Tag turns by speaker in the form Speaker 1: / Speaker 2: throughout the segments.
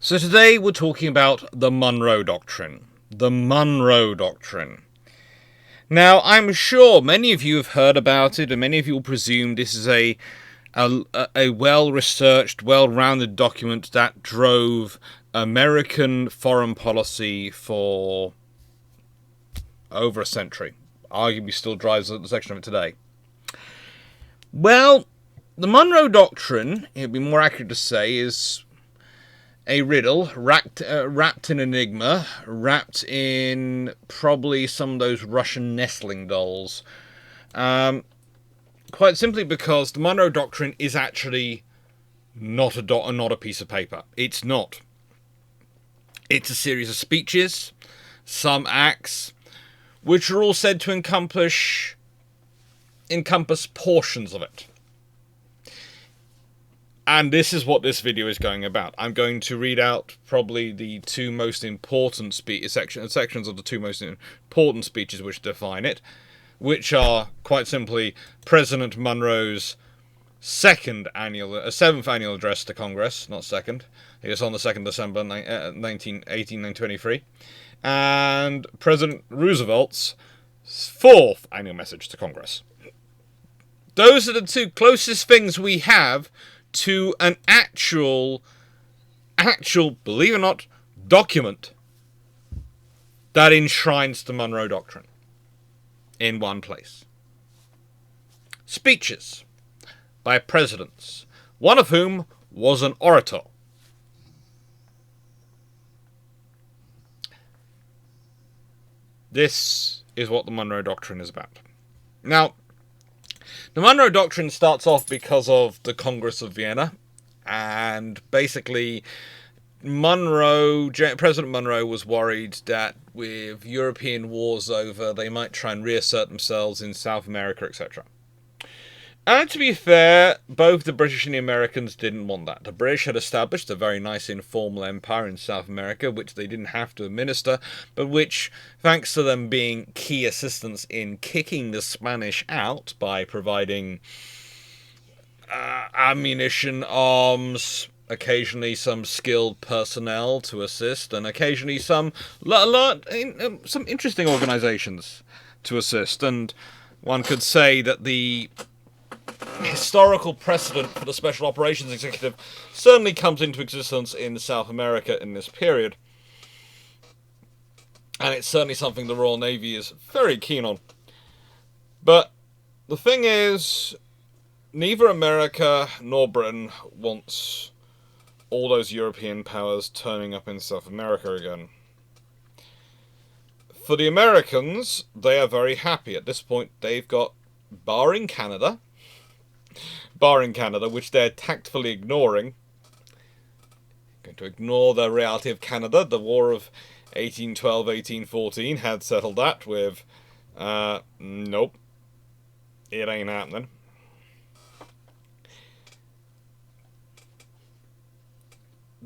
Speaker 1: So today we're talking about the Monroe Doctrine. The Monroe Doctrine. Now, I'm sure many of you have heard about it, and many of you will presume this is a well-researched, well-rounded document that drove American foreign policy for over a century. Arguably still drives a section of it today. Well, the Monroe Doctrine, it would be more accurate to say, is a riddle wrapped in enigma, wrapped in probably some of those Russian nestling dolls. Quite simply because the Monroe Doctrine is actually not a piece of paper. It's not. It's a series of speeches, some acts, which are all said to encompass portions of it. And this is what this video is going about. I'm going to read out probably the two most important sections of the two most important speeches which define it, which are, quite simply, President Monroe's seventh annual address to Congress, not second. It was on the 2nd December 1923, and President Roosevelt's fourth annual message to Congress. Those are the two closest things we have to an actual, believe it or not, document that enshrines the Monroe Doctrine in one place. Speeches by presidents, one of whom was an orator. This is what the Monroe Doctrine is about. Now, the Monroe Doctrine starts off because of the Congress of Vienna, and basically President Monroe was worried that with European wars over, they might try and reassert themselves in South America, etc. And to be fair, both the British and the Americans didn't want that. The British had established a very nice informal empire in South America, which they didn't have to administer, but which, thanks to them being key assistants in kicking the Spanish out by providing ammunition, arms, occasionally some skilled personnel to assist, and occasionally some interesting organizations to assist. And one could say that the historical precedent for the Special Operations Executive certainly comes into existence in South America in this period. And it's certainly something the Royal Navy is very keen on. But the thing is, neither America nor Britain wants all those European powers turning up in South America again. For the Americans, they are very happy. At this point, they've got, barring Canada, which they're tactfully ignoring. Going to ignore the reality of Canada. The War of 1812-1814 had settled that with, nope, it ain't happening.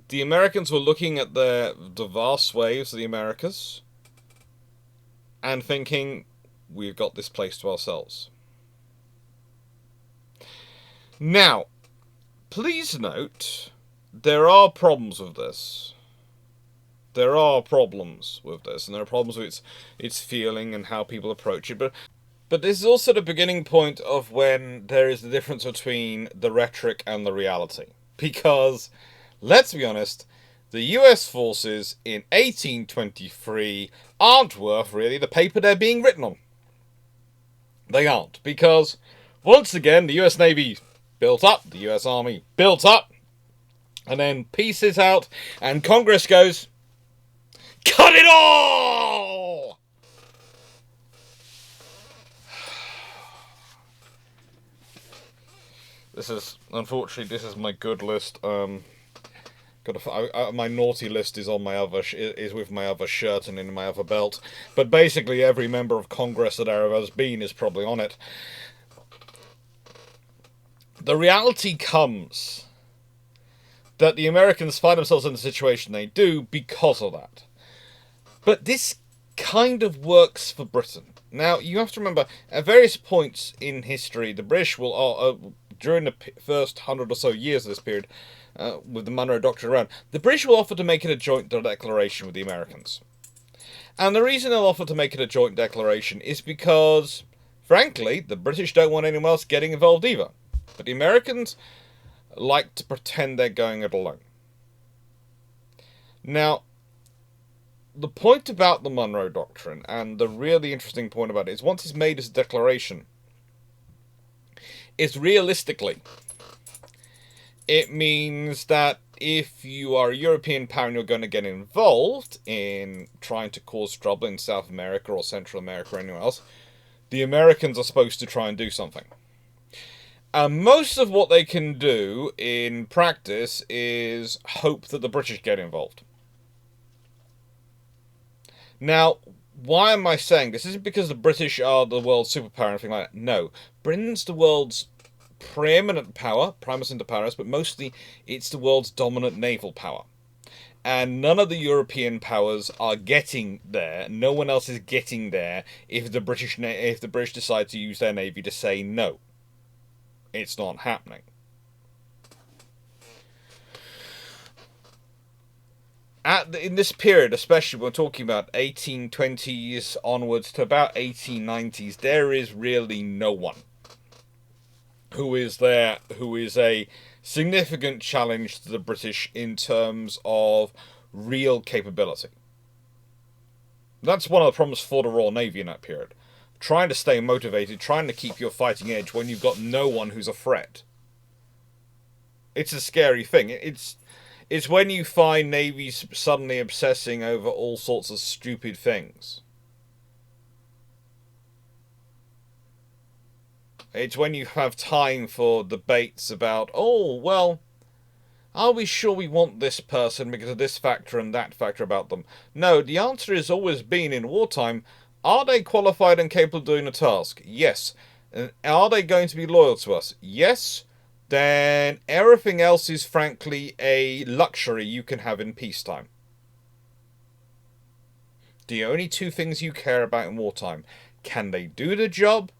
Speaker 1: The Americans were looking at the vast swathes of the Americas and thinking, we've got this place to ourselves. Now, please note, there are problems with this. And there are problems with its feeling and how people approach it. But this is also the beginning point of when there is the difference between the rhetoric and the reality. Because, let's be honest, the US forces in 1823 aren't worth really the paper they're being written on. They aren't, because once again the US Navy built up, the US Army built up, and then pieces out, and Congress goes, cut it all! Unfortunately, this is my good list. My naughty list is on is with my other shirt and in my other belt. But basically, every member of Congress that there has been is probably on it. The reality comes that the Americans find themselves in the situation they do because of that. But this kind of works for Britain. Now, you have to remember, at various points in history, the British will, during the first 100 or so years of this period, with the Monroe Doctrine around, the British will offer to make it a joint declaration with the Americans. And the reason they'll offer to make it a joint declaration is because, frankly, the British don't want anyone else getting involved either. But the Americans like to pretend they're going it alone. Now, the point about the Monroe Doctrine, and the really interesting point about it, is once it's made as a declaration, is realistically, it means that if you are a European power and you're going to get involved in trying to cause trouble in South America or Central America or anywhere else, the Americans are supposed to try and do something. And most of what they can do in practice is hope that the British get involved. Now, why am I saying this? Isn't because the British are the world's superpower or anything like that. No. Britain's the world's preeminent power, primus inter pares, but mostly it's the world's dominant naval power. And none of the European powers are getting there. No one else is getting there if the British decide to use their navy to say no. It's not happening. In this period, especially when we're talking about 1820s onwards to about 1890s, there is really no one who is a significant challenge to the British in terms of real capability. That's one of the problems for the Royal Navy in that period. Trying to stay motivated, trying to keep your fighting edge when you've got no one who's a threat. It's a scary thing. It's when you find navies suddenly obsessing over all sorts of stupid things. It's when you have time for debates about, oh, well, are we sure we want this person because of this factor and that factor about them? No, the answer has always been in wartime, are they qualified and capable of doing the task? Yes. And are they going to be loyal to us? Yes. Then everything else is frankly a luxury you can have in peacetime. The only two things you care about in wartime, can they do the job,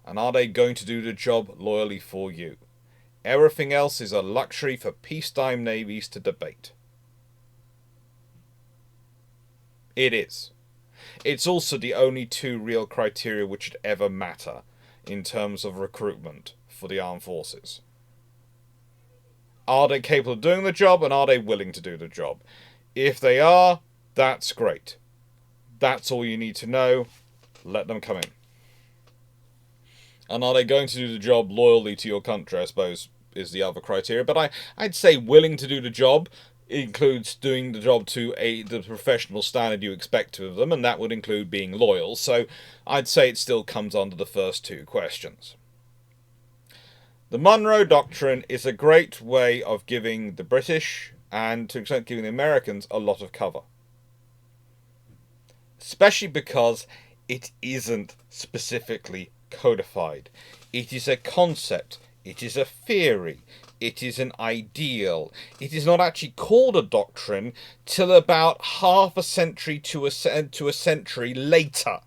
Speaker 1: and are they going to do the job loyally for you? Everything else is a luxury for peacetime navies to debate. It is. It's also the only two real criteria which should ever matter in terms of recruitment for the armed forces. Are they capable of doing the job, and are they willing to do the job? If they are, that's great. That's all you need to know. Let them come in. And are they going to do the job loyally to your country, I suppose, is the other criteria. But I'd say willing to do the job includes doing the job to the professional standard you expect of them, and that would include being loyal. So I'd say it still comes under the first two questions. The Monroe Doctrine is a great way of giving the British, and to an extent giving the Americans, a lot of cover. Especially because it isn't specifically codified. It is a concept. It is a theory. It is an ideal. It is not actually called a doctrine till about half a century to a century later.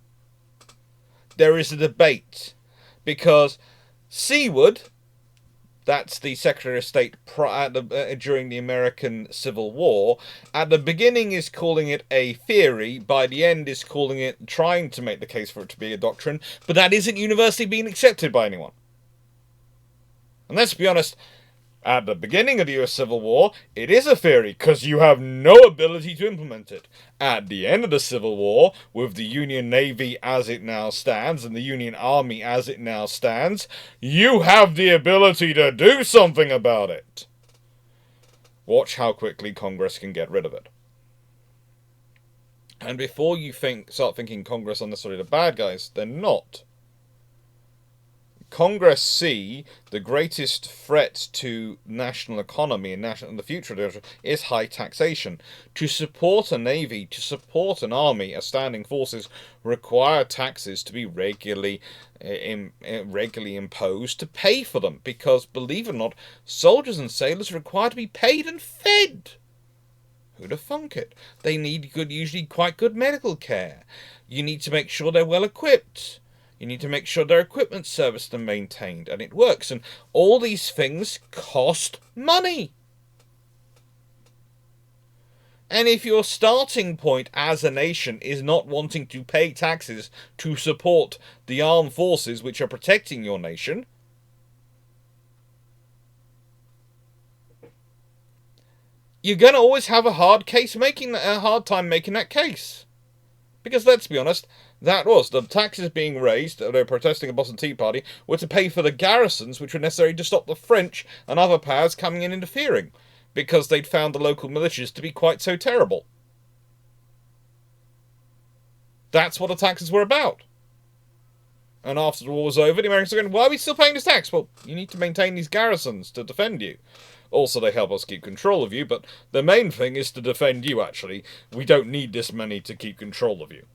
Speaker 1: There is a debate because Seward, that's the Secretary of State during the American Civil War, at the beginning is calling it a theory, by the end is trying to make the case for it to be a doctrine, but that isn't universally being accepted by anyone. And let's be honest, at the beginning of the US Civil War, it is a theory, because you have no ability to implement it. At the end of the Civil War, with the Union Navy as it now stands, and the Union Army as it now stands, you have the ability to do something about it. Watch how quickly Congress can get rid of it. And before you start thinking Congress are necessarily the bad guys, they're not. Congress see the greatest threat to national economy and the future of the nation is high taxation. To support a navy, to support an army, as standing forces, require taxes to be regularly imposed to pay for them. Because, believe it or not, soldiers and sailors require to be paid and fed. Who'd have thunk it? They need usually quite good medical care. You need to make sure they're well equipped. You need to make sure their equipment's serviced and maintained, and it works. And all these things cost money. And if your starting point as a nation is not wanting to pay taxes to support the armed forces which are protecting your nation, you're going to always have a hard time making that case. Because let's be honest, that was the taxes being raised, they're protesting the Boston Tea Party, were to pay for the garrisons which were necessary to stop the French and other powers coming in interfering, because they'd found the local militias to be quite so terrible. That's what the taxes were about. And after the war was over, the Americans were going, why are we still paying this tax? Well, you need to maintain these garrisons to defend you. Also, they help us keep control of you, but the main thing is to defend you, actually. We don't need this money to keep control of you.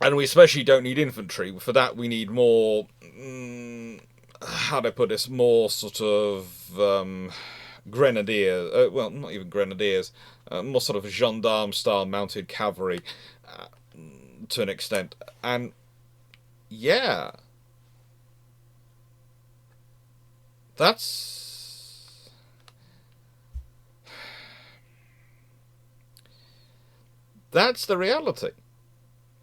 Speaker 1: And we especially don't need infantry. For that, we need more... how do I put this? More sort of... grenadier... well, not even grenadiers. More sort of gendarme-style mounted cavalry, to an extent. And, yeah... That's the reality.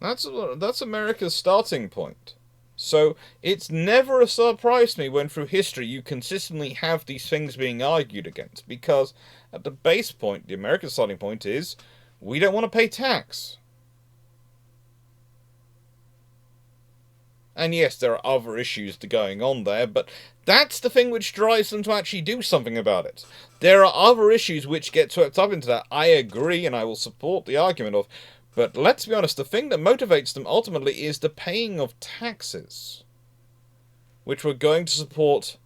Speaker 1: That's America's starting point. So it's never a surprise to me when through history you consistently have these things being argued against, because at the base point, the American starting point is, we don't want to pay tax. And yes, there are other issues going on there, but that's the thing which drives them to actually do something about it. There are other issues which get swept up into that. I agree, and I will support the argument of, but let's be honest, the thing that motivates them ultimately is the paying of taxes, which were going to support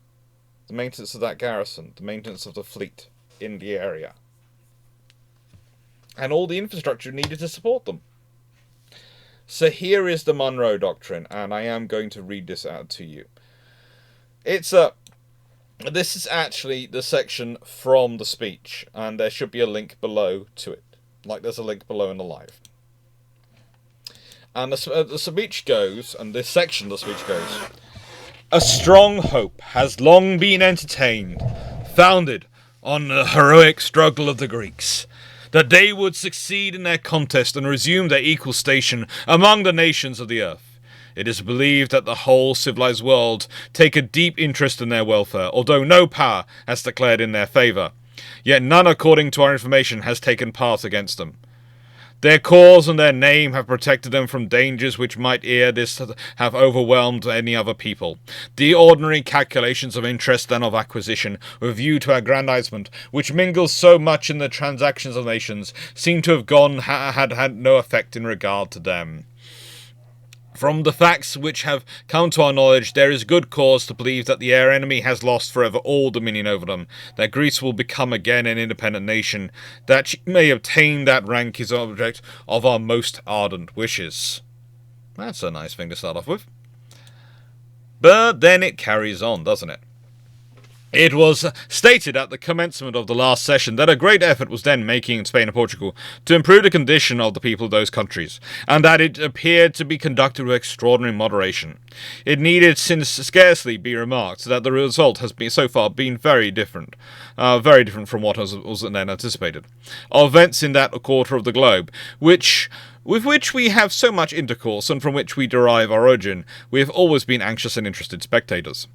Speaker 1: the maintenance of that garrison, the maintenance of the fleet in the area, and all the infrastructure needed to support them. So here is the Monroe Doctrine, and I am going to read this out to you. This is actually the section from the speech, and there should be a link below to it, like there's a link below in the live. And the speech goes, and this section of the speech goes, a strong hope has long been entertained, founded on the heroic struggle of the Greeks, that they would succeed in their contest and resume their equal station among the nations of the earth. It is believed that the whole civilized world take a deep interest in their welfare, although no power has declared in their favour. Yet none, according to our information, has taken part against them. Their cause and their name have protected them from dangers which might ere this have overwhelmed any other people. The ordinary calculations of interest and of acquisition, with view to aggrandizement, which mingles so much in the transactions of nations, seem to have had no effect in regard to them. From the facts which have come to our knowledge, there is good cause to believe that the enemy has lost forever all dominion over them, that Greece will become again an independent nation, that she may obtain that rank is object of our most ardent wishes. That's a nice thing to start off with. But then it carries on, doesn't it? It was stated at the commencement of the last session that a great effort was then making in Spain and Portugal to improve the condition of the people of those countries, and that it appeared to be conducted with extraordinary moderation. It needed scarcely be remarked that the result has been so far been very different from what was then anticipated. Of events in that quarter of the globe, with which we have so much intercourse and from which we derive our origin, we have always been anxious and interested spectators.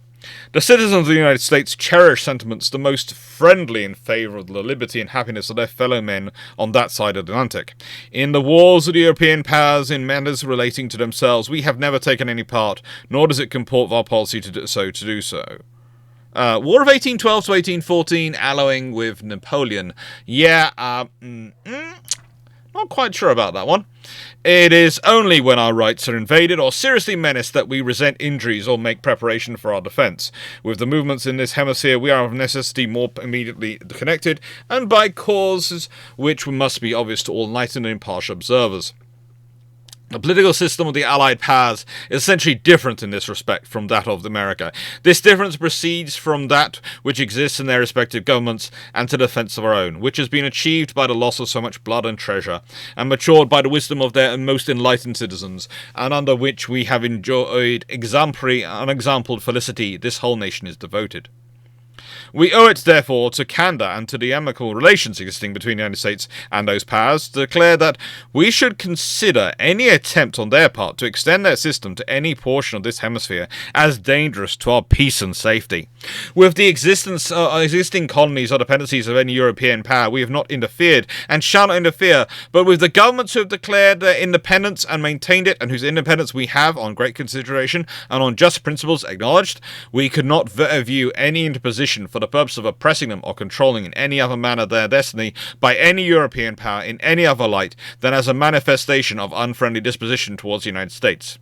Speaker 1: The citizens of the United States cherish sentiments the most friendly in favour of the liberty and happiness of their fellow men on that side of the Atlantic. In the wars of the European powers in matters relating to themselves, we have never taken any part, nor does it comport with our policy to do so. War of 1812 to 1814, allying with Napoleon. Yeah, not quite sure about that one. It is only when our rights are invaded or seriously menaced that we resent injuries or make preparation for our defence. With the movements in this hemisphere, we are of necessity more immediately connected, and by causes which must be obvious to all enlightened and impartial observers. The political system of the Allied powers is essentially different in this respect from that of America. This difference proceeds from that which exists in their respective governments and to the defence of our own, which has been achieved by the loss of so much blood and treasure, and matured by the wisdom of their most enlightened citizens, and under which we have enjoyed exemplary, unexampled felicity. This whole nation is devoted. We owe it, therefore, to candour and to the amicable relations existing between the United States and those powers to declare that we should consider any attempt on their part to extend their system to any portion of this hemisphere as dangerous to our peace and safety. With the existing colonies or dependencies of any European power, we have not interfered and shall not interfere, but with the governments who have declared their independence and maintained it, and whose independence we have, on great consideration and on just principles, acknowledged, we could not view any interposition for the purpose of oppressing them or controlling in any other manner their destiny by any European power in any other light than as a manifestation of unfriendly disposition towards the United States.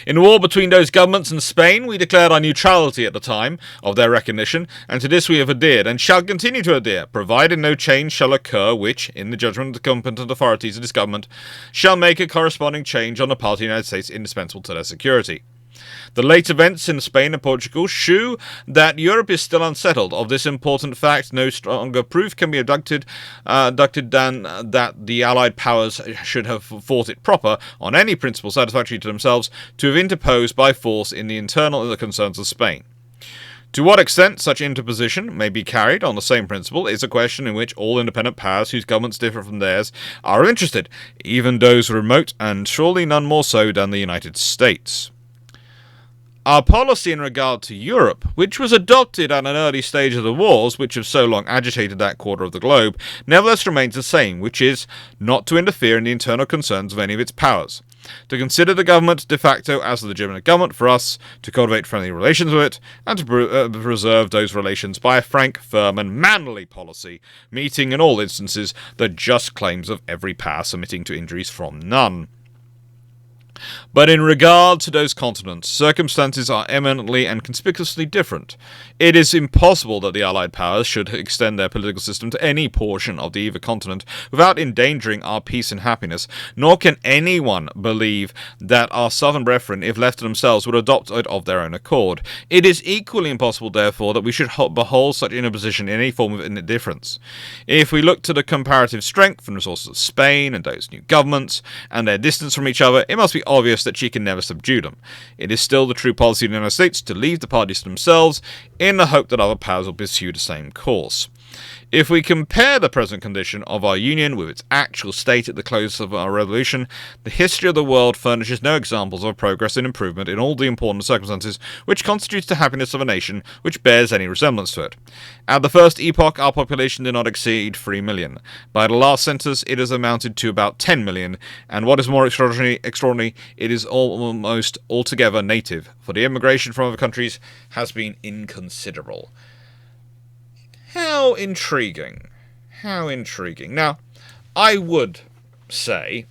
Speaker 1: In the war between those governments and Spain, we declared our neutrality at the time of their recognition, and to this we have adhered, and shall continue to adhere, provided no change shall occur which, in the judgment of the competent authorities of this government, shall make a corresponding change on the part of the United States indispensable to their security. The late events in Spain and Portugal shew that Europe is still unsettled. Of this important fact, no stronger proof can be adduced than that the Allied powers should have thought it proper, on any principle satisfactory to themselves, to have interposed by force in the internal concerns of Spain. To what extent such interposition may be carried on the same principle is a question in which all independent powers whose governments differ from theirs are interested, even those remote, and surely none more so than the United States. Our policy in regard to Europe, which was adopted at an early stage of the wars which have so long agitated that quarter of the globe, nevertheless remains the same, which is not to interfere in the internal concerns of any of its powers, to consider the government de facto as a legitimate government for us, to cultivate friendly relations with it, and to preserve those relations by a frank, firm, and manly policy, meeting in all instances the just claims of every power, submitting to injuries from none. But in regard to those continents, circumstances are eminently and conspicuously different. It is impossible that the Allied powers should extend their political system to any portion of the either continent without endangering our peace and happiness, nor can anyone believe that our southern brethren, if left to themselves, would adopt it of their own accord. It is equally impossible, therefore, that we should behold such interposition in any form of indifference. If we look to the comparative strength and resources of Spain and those new governments, and their distance from each other, it must be obvious that she can never subdue them. It is still the true policy of the United States to leave the parties to themselves, in the hope that other powers will pursue the same course. If we compare the present condition of our Union with its actual state at the close of our Revolution, the history of the world furnishes no examples of progress and improvement in all the important circumstances which constitutes the happiness of a nation which bears any resemblance to it. At the first epoch, our population did not exceed 3 million. By the last census, it has amounted to about 10 million, and what is more extraordinary, it is almost altogether native, for the immigration from other countries has been inconsiderable. How intriguing. How intriguing. Now, I would say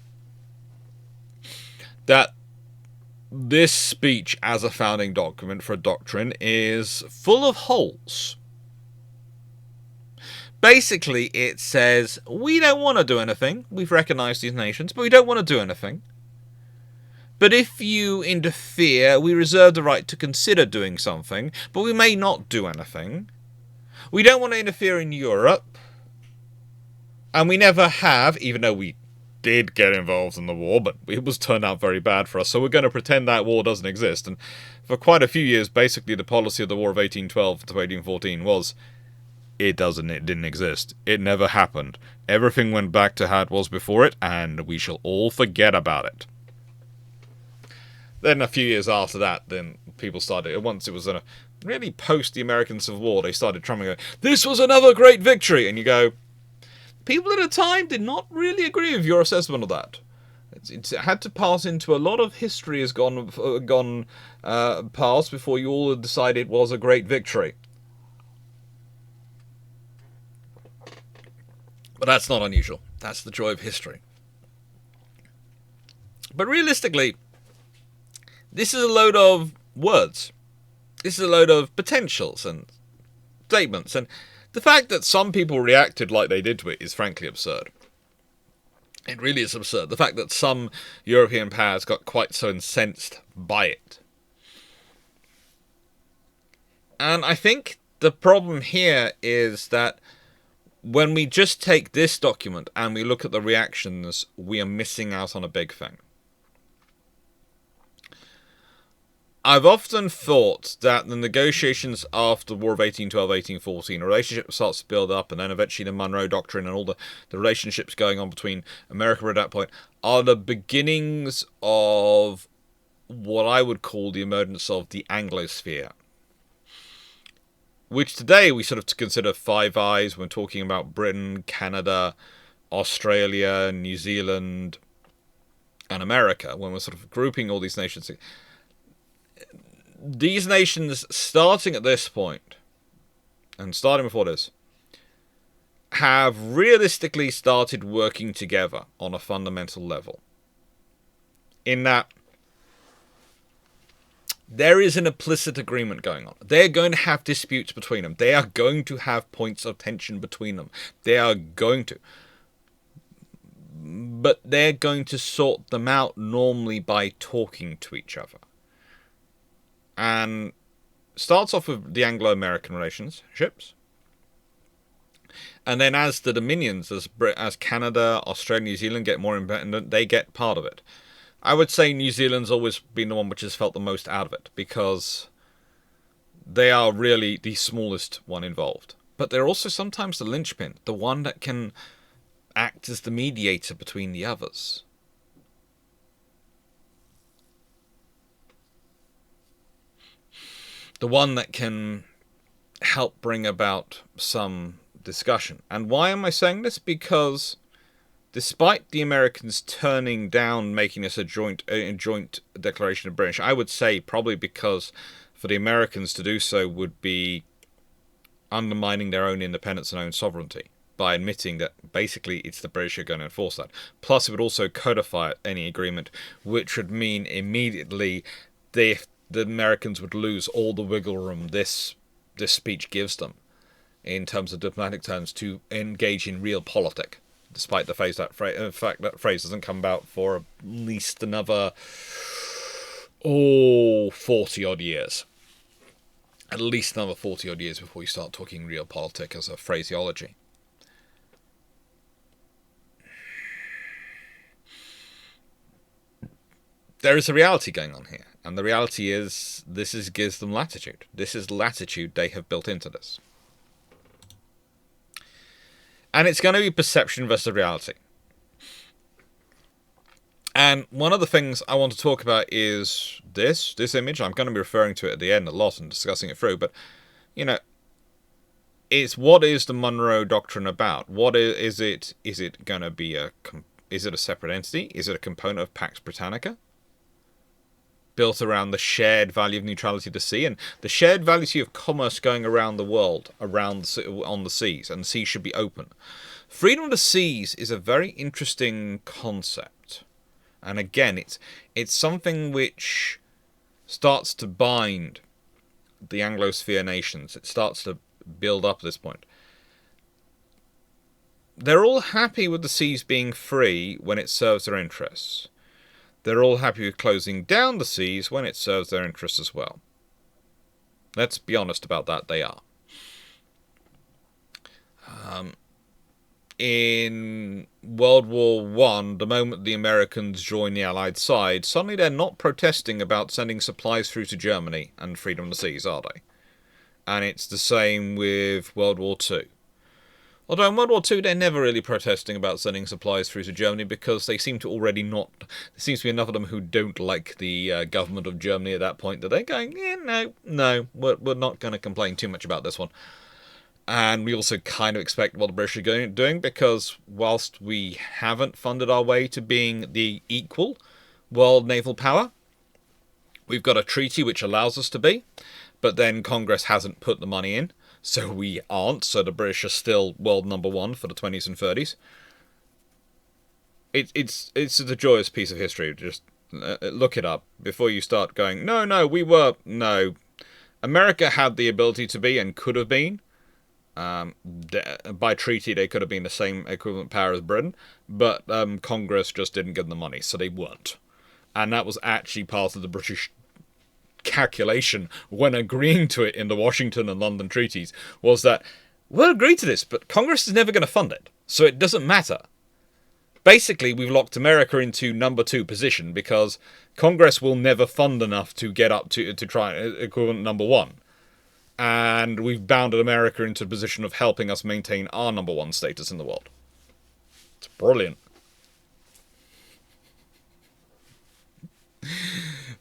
Speaker 1: that this speech as a founding document for a doctrine is full of holes. Basically, it says, we don't want to do anything. We've recognized these nations, but we don't want to do anything. But if you interfere, we reserve the right to consider doing something, but we may not do anything. We don't want to interfere in Europe, and we never have, even though we did get involved in the war, but it was turned out very bad for us, so we're going to pretend that war doesn't exist. And for quite a few years, basically, the policy of the War of 1812 to 1814 was, it didn't exist. It never happened. Everything went back to how it was before it, and we shall all forget about it. Then a few years after that, then people started, once it was really post the American Civil War, they started trying to go, this was another great victory! And you go, people at the time did not really agree with your assessment of that. It had to pass into a lot of history has gone past before you all decided it was a great victory. But that's not unusual. That's the joy of history. But realistically, this is a load of words. This is a load of potentials and statements. And the fact that some people reacted like they did to it is frankly absurd. It really is absurd. The fact that some European powers got quite so incensed by it. And I think the problem here is that when we just take this document and we look at the reactions, we are missing out on a big thing. I've often thought that the negotiations after the War of 1812, 1814, a relationship starts to build up, and then eventually the Monroe Doctrine and all the relationships going on between America at that point are the beginnings of what I would call the emergence of the Anglosphere, which today we sort of consider Five Eyes when talking about Britain, Canada, Australia, New Zealand, and America, when we're sort of grouping all these nations. These nations, starting at this point, and starting before this, have realistically started working together on a fundamental level. In that there is an implicit agreement going on. They're going to have disputes between them. They are going to have points of tension between them. They are going to. But they're going to sort them out normally by talking to each other. And starts off with the Anglo-American relationships. And then as the dominions, as Canada, Australia, New Zealand get more independent, they get part of it. I would say New Zealand's always been the one which has felt the most out of it, because they are really the smallest one involved. But they're also sometimes the linchpin, the one that can act as the mediator between the others. The one that can help bring about some discussion. And why am I saying this? Because despite the Americans turning down making this a joint declaration of British, I would say probably because for the Americans to do so would be undermining their own independence and own sovereignty by admitting that basically it's the British who are going to enforce that. Plus, it would also codify any agreement, which would mean immediately the Americans would lose all the wiggle room this speech gives them in terms of diplomatic terms to engage in real politic, despite the fact that phrase doesn't come about for at least another 40-odd years. At least another 40-odd years before you start talking real politic as a phraseology. There is a reality going on here, and the reality is gives them latitude. This is latitude they have built into this. And it's going to be perception versus reality. And one of the things I want to talk about is this image. I'm going to be referring to it at the end a lot and discussing it through, but, it's what is the Monroe Doctrine about? What is it? Is it going to be is it a separate entity? Is it a component of Pax Britannica? Built around the shared value of neutrality to sea and the shared value of commerce going around the world, on the seas, and the seas should be open. Freedom of the seas is a very interesting concept, and again, it's something which starts to bind the Anglosphere nations. It starts to build up at this point. They're all happy with the seas being free when it serves their interests. They're all happy with closing down the seas when it serves their interests as well. Let's be honest about that, they are. In World War I, the moment the Americans joined the Allied side, suddenly they're not protesting about sending supplies through to Germany and freedom of the seas, are they? And it's the same with World War II. Although in World War II, they're never really protesting about sending supplies through to Germany because they seem to already not... There seems to be enough of them who don't like the government of Germany at that point that they're going, no, we're not going to complain too much about this one. And we also kind of expect what the British are doing because whilst we haven't funded our way to being the equal world naval power, we've got a treaty which allows us to be, but then Congress hasn't put the money in. So we aren't, so the British are still world number one for the 20s and 30s. It's a joyous piece of history. Just look it up before you start going, no, we were... No. America had the ability to be and could have been. By treaty, they could have been the same equivalent power as Britain, but Congress just didn't give them the money, so they weren't. And that was actually part of the British calculation when agreeing to it in the Washington and London treaties, was that we'll agree to this, but Congress is never going to fund it, so it doesn't matter. Basically, we've locked America into number 2 position because Congress will never fund enough to get up to try equivalent number 1. And we've bounded America into a position of helping us maintain our number 1 status in the world. It's brilliant.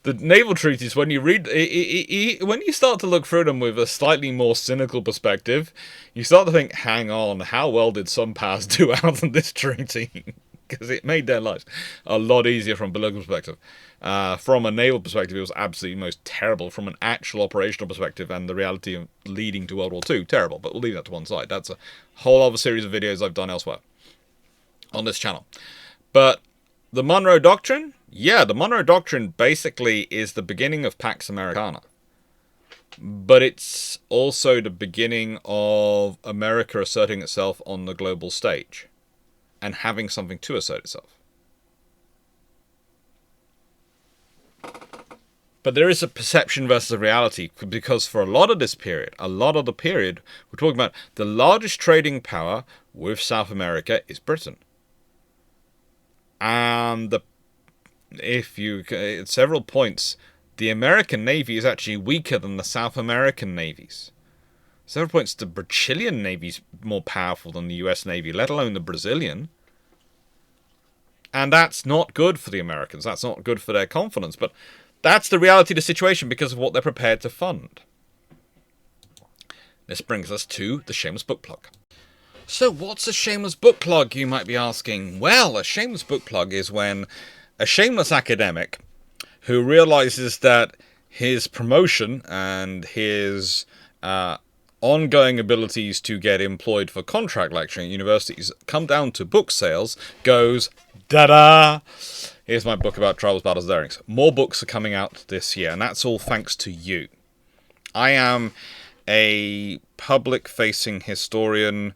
Speaker 1: The naval treaties, when you read, when you start to look through them with a slightly more cynical perspective, you start to think, hang on, how well did some powers do out of this treaty? Because it made their lives a lot easier from a political perspective. From a naval perspective, it was absolutely most terrible. From an actual operational perspective and the reality of leading to World War II, terrible. But we'll leave that to one side. That's a whole other series of videos I've done elsewhere on this channel. But the Monroe Doctrine? Yeah, the Monroe Doctrine basically is the beginning of Pax Americana. But it's also the beginning of America asserting itself on the global stage and having something to assert itself. But there is a perception versus a reality, because for a lot of this period, we're talking about the largest trading power with South America is Britain. And at several points, the American Navy is actually weaker than the South American navies. At several points, the Chilean Navy is more powerful than the US Navy, let alone the Brazilian. And that's not good for the Americans. That's not good for their confidence. But that's the reality of the situation because of what they're prepared to fund. This brings us to the Shameless Book Plug. So what's a shameless book plug, you might be asking? Well, a shameless book plug is when a shameless academic who realizes that his promotion and his ongoing abilities to get employed for contract lecturing at universities come down to book sales, goes, da-da! Here's my book about troubles, battles, darings. More books are coming out this year, and that's all thanks to you. I am a public-facing historian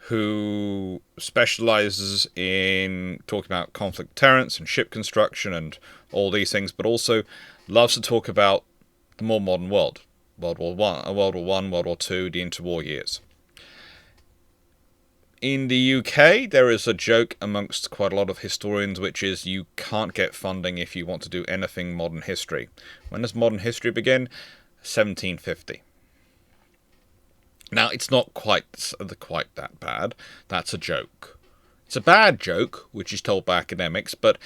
Speaker 1: who specializes in talking about conflict deterrence and ship construction and all these things, but also loves to talk about the more modern world. World War One, World War Two, the interwar years. In the UK, there is a joke amongst quite a lot of historians, which is you can't get funding if you want to do anything modern history. When does modern history begin? 1750. Now, it's not quite that bad. That's a joke. It's a bad joke, which is told by academics, but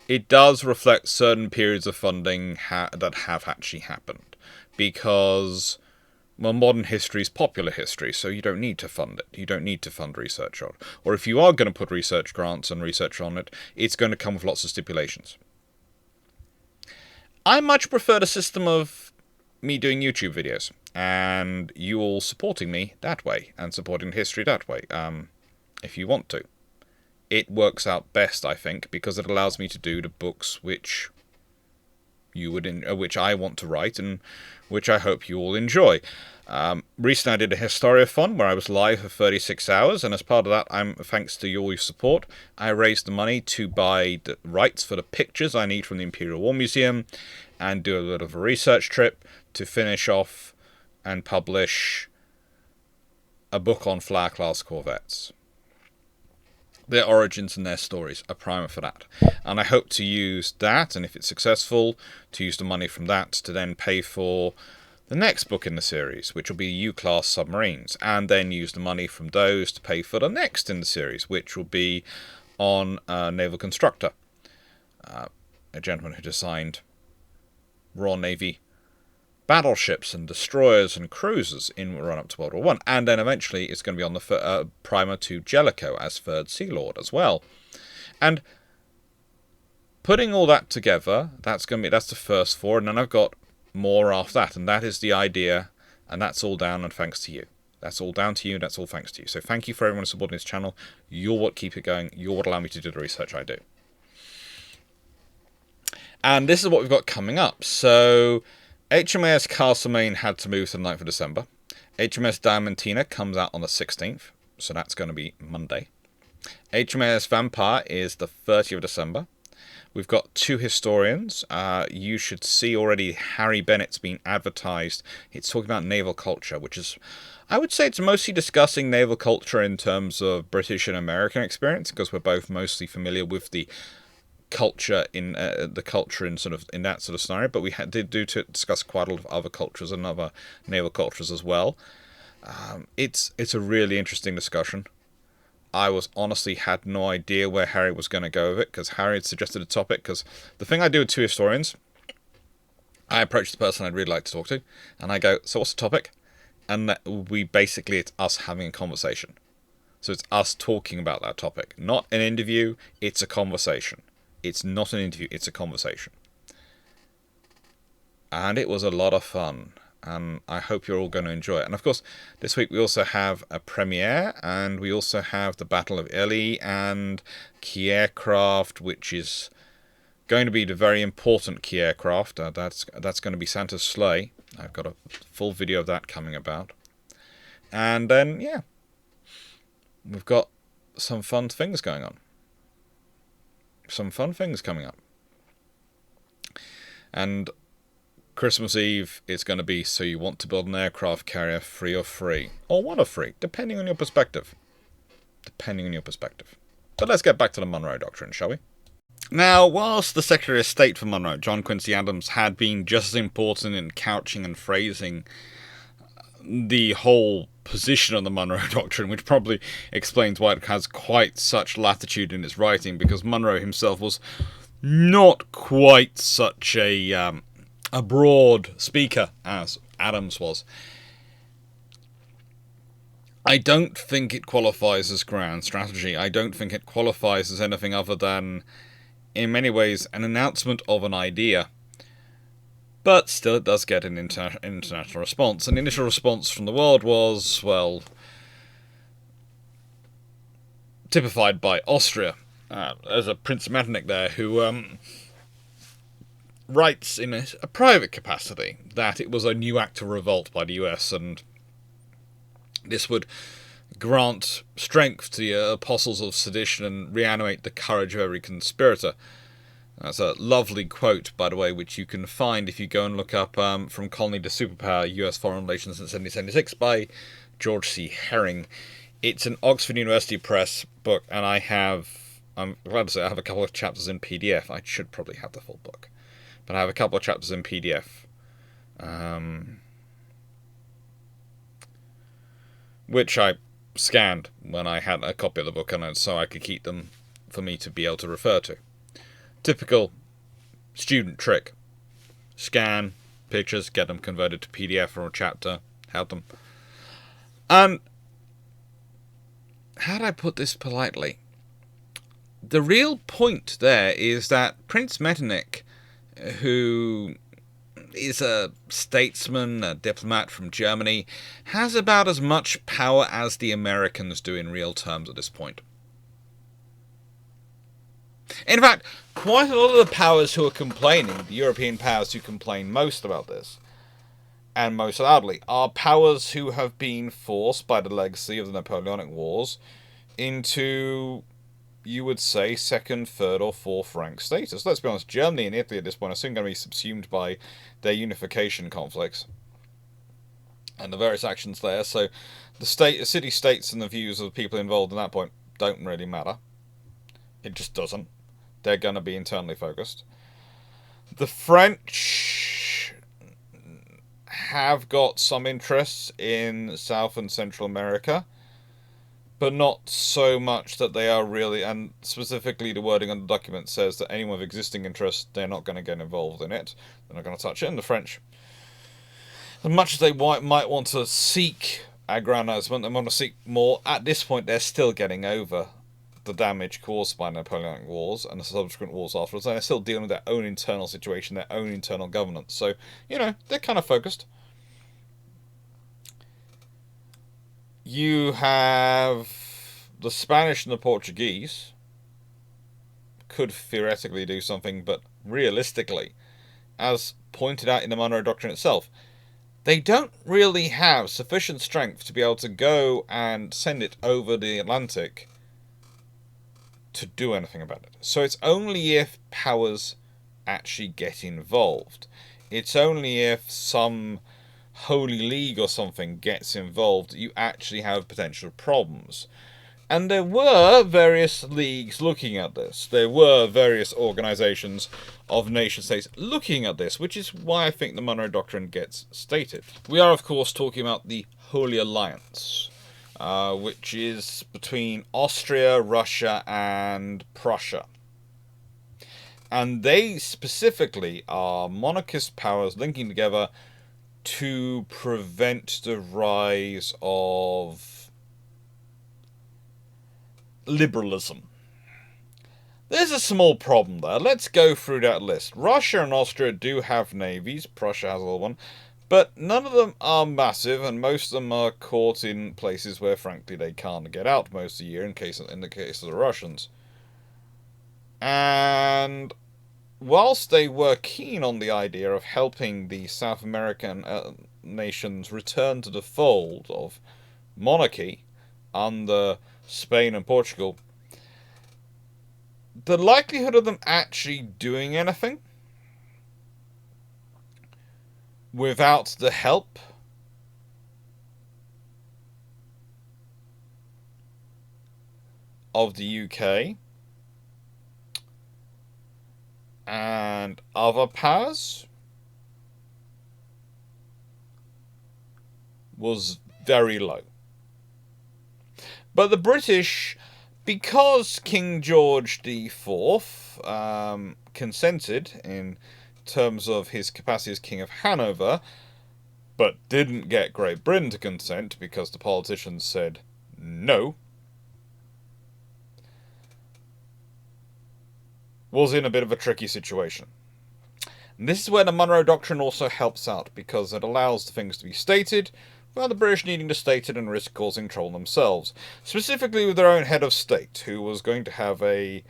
Speaker 1: it does reflect certain periods of funding that have actually happened. Because, well, modern history is popular history, so you don't need to fund it. You don't need to fund research on it. Or if you are going to put research grants and research on it, it's going to come with lots of stipulations. I much prefer the system of me doing YouTube videos, and you all supporting me that way, and supporting history that way, if you want to. It works out best, I think, because it allows me to do the books which which I want to write, and which I hope you all enjoy. Recently I did a Historiathon where I was live for 36 hours, and as part of that, thanks to your support, I raised the money to buy the rights for the pictures I need from the Imperial War Museum, and do a little of a research trip to finish off and publish a book on Flower-class corvettes. Their origins and their stories, a primer for that. And I hope to use that, and if it's successful, to use the money from that to then pay for the next book in the series, which will be U-class submarines, and then use the money from those to pay for the next in the series, which will be on a naval constructor, a gentleman who designed Royal Navy battleships and destroyers and cruisers in the run-up to World War I. And then eventually it's going to be on the primer to Jellicoe as Third Sea Lord as well. And putting all that together, that's the first 4, and then I've got more after that, and that is the idea, and that's all down and thanks to you. That's all down to you, that's all thanks to you. So thank you for everyone supporting this channel. You're what keep it going. You're what allow me to do the research I do. And this is what we've got coming up. So HMAS Castlemaine had to move to the 9th of December. HMS Diamantina comes out on the 16th, so that's going to be Monday. HMAS Vampire is the 30th of December. We've got two historians. You should see already Harry Bennett's been advertised. It's talking about naval culture, which is, I would say it's mostly discussing naval culture in terms of British and American experience, because we're both mostly familiar with the culture in sort of in that sort of scenario. But we did discuss quite a lot of other cultures and other naval cultures as well. It's a really interesting discussion. I was honestly had no idea where Harry was going to go with it, because Harry had suggested a topic. Because the thing I do with two historians, I approach the person I'd really like to talk to, and I go, so what's the topic? And it's us having a conversation. So it's us talking about that topic. Not an interview, it's a conversation. It's not an interview, it's a conversation. And it was a lot of fun. And I hope you're all going to enjoy it. And of course, this week we also have a premiere, and we also have the Battle of Ely and key aircraft, which is going to be the very important key aircraft. That's going to be Santa's sleigh. I've got a full video of that coming about. And then, yeah, we've got some fun things going on. Some fun things coming up. And Christmas Eve, it's going to be so you want to build an aircraft carrier, free or free. Or one or free, depending on your perspective. Depending on your perspective. But let's get back to the Monroe Doctrine, shall we? Now, whilst the Secretary of State for Monroe, John Quincy Adams, had been just as important in couching and phrasing the whole position of the Monroe Doctrine, which probably explains why it has quite such latitude in its writing, because Monroe himself was not quite such a broad speaker as Adams was. I don't think it qualifies as grand strategy. I don't think it qualifies as anything other than, in many ways, an announcement of an idea. But still, it does get an international response. And the initial response from the world was, well, typified by Austria. There's a Prince Metternich there who writes in a private capacity that it was a new act of revolt by the US, and this would grant strength to the apostles of sedition and reanimate the courage of every conspirator. That's a lovely quote, by the way, which you can find if you go and look up From Colony to Superpower, US Foreign Relations in 1776 by George C. Herring. It's an Oxford University Press book, and I'm glad to say I have a couple of chapters in PDF. I should probably have the full book. But I have a couple of chapters in PDF. Which I scanned when I had a copy of the book, and so I could keep them for me to be able to refer to. Typical student trick. Scan pictures, get them converted to PDF or a chapter, help them. How do I put this politely? The real point there is that Prince Metternich, who is a statesman, a diplomat from Germany, has about as much power as the Americans do in real terms at this point. In fact, quite a lot of the powers who are complaining, the European powers who complain most about this, and most loudly, are powers who have been forced by the legacy of the Napoleonic Wars into, you would say, second, third, or fourth rank status. Let's be honest, Germany and Italy at this point are soon going to be subsumed by their unification conflicts and the various actions there. So the city-states and the views of the people involved in that point don't really matter. It just doesn't. They're going to be internally focused. The French have got some interests in South and Central America, but not so much that they are really, and specifically the wording on the document says that anyone with existing interests, they're not going to get involved in it. They're not going to touch it. And the French, as much as they might want to seek aggrandizement, they want to seek more, at this point they're still getting over the damage caused by Napoleonic Wars and the subsequent wars afterwards, and they're still dealing with their own internal situation, their own internal governance. So, they're kind of focused. You have the Spanish and the Portuguese could theoretically do something, but realistically, as pointed out in the Monroe Doctrine itself, they don't really have sufficient strength to be able to go and send it over the Atlantic to do anything about it. So it's only if powers actually get involved. It's only if some Holy League or something gets involved that you actually have potential problems. And there were various leagues looking at this. There were various organizations of nation states looking at this, which is why I think the Monroe Doctrine gets stated. We are, of course, talking about the Holy Alliance, which is between Austria, Russia, and Prussia. And they specifically are monarchist powers linking together to prevent the rise of liberalism. There's a small problem there. Let's go through that list. Russia and Austria do have navies. Prussia has a little one. But none of them are massive, and most of them are caught in places where, frankly, they can't get out most of the year, in the case of the Russians. And whilst they were keen on the idea of helping the South American nations return to the fold of monarchy under Spain and Portugal, the likelihood of them actually doing anything without the help of the UK and other powers was very low. But the British, because King George IV consented in terms of his capacity as King of Hanover, but didn't get Great Britain to consent because the politicians said no, was in a bit of a tricky situation. And this is where the Monroe Doctrine also helps out, because it allows the things to be stated without the British needing to state it and risk causing trouble themselves. Specifically with their own head of state, who was going to have a,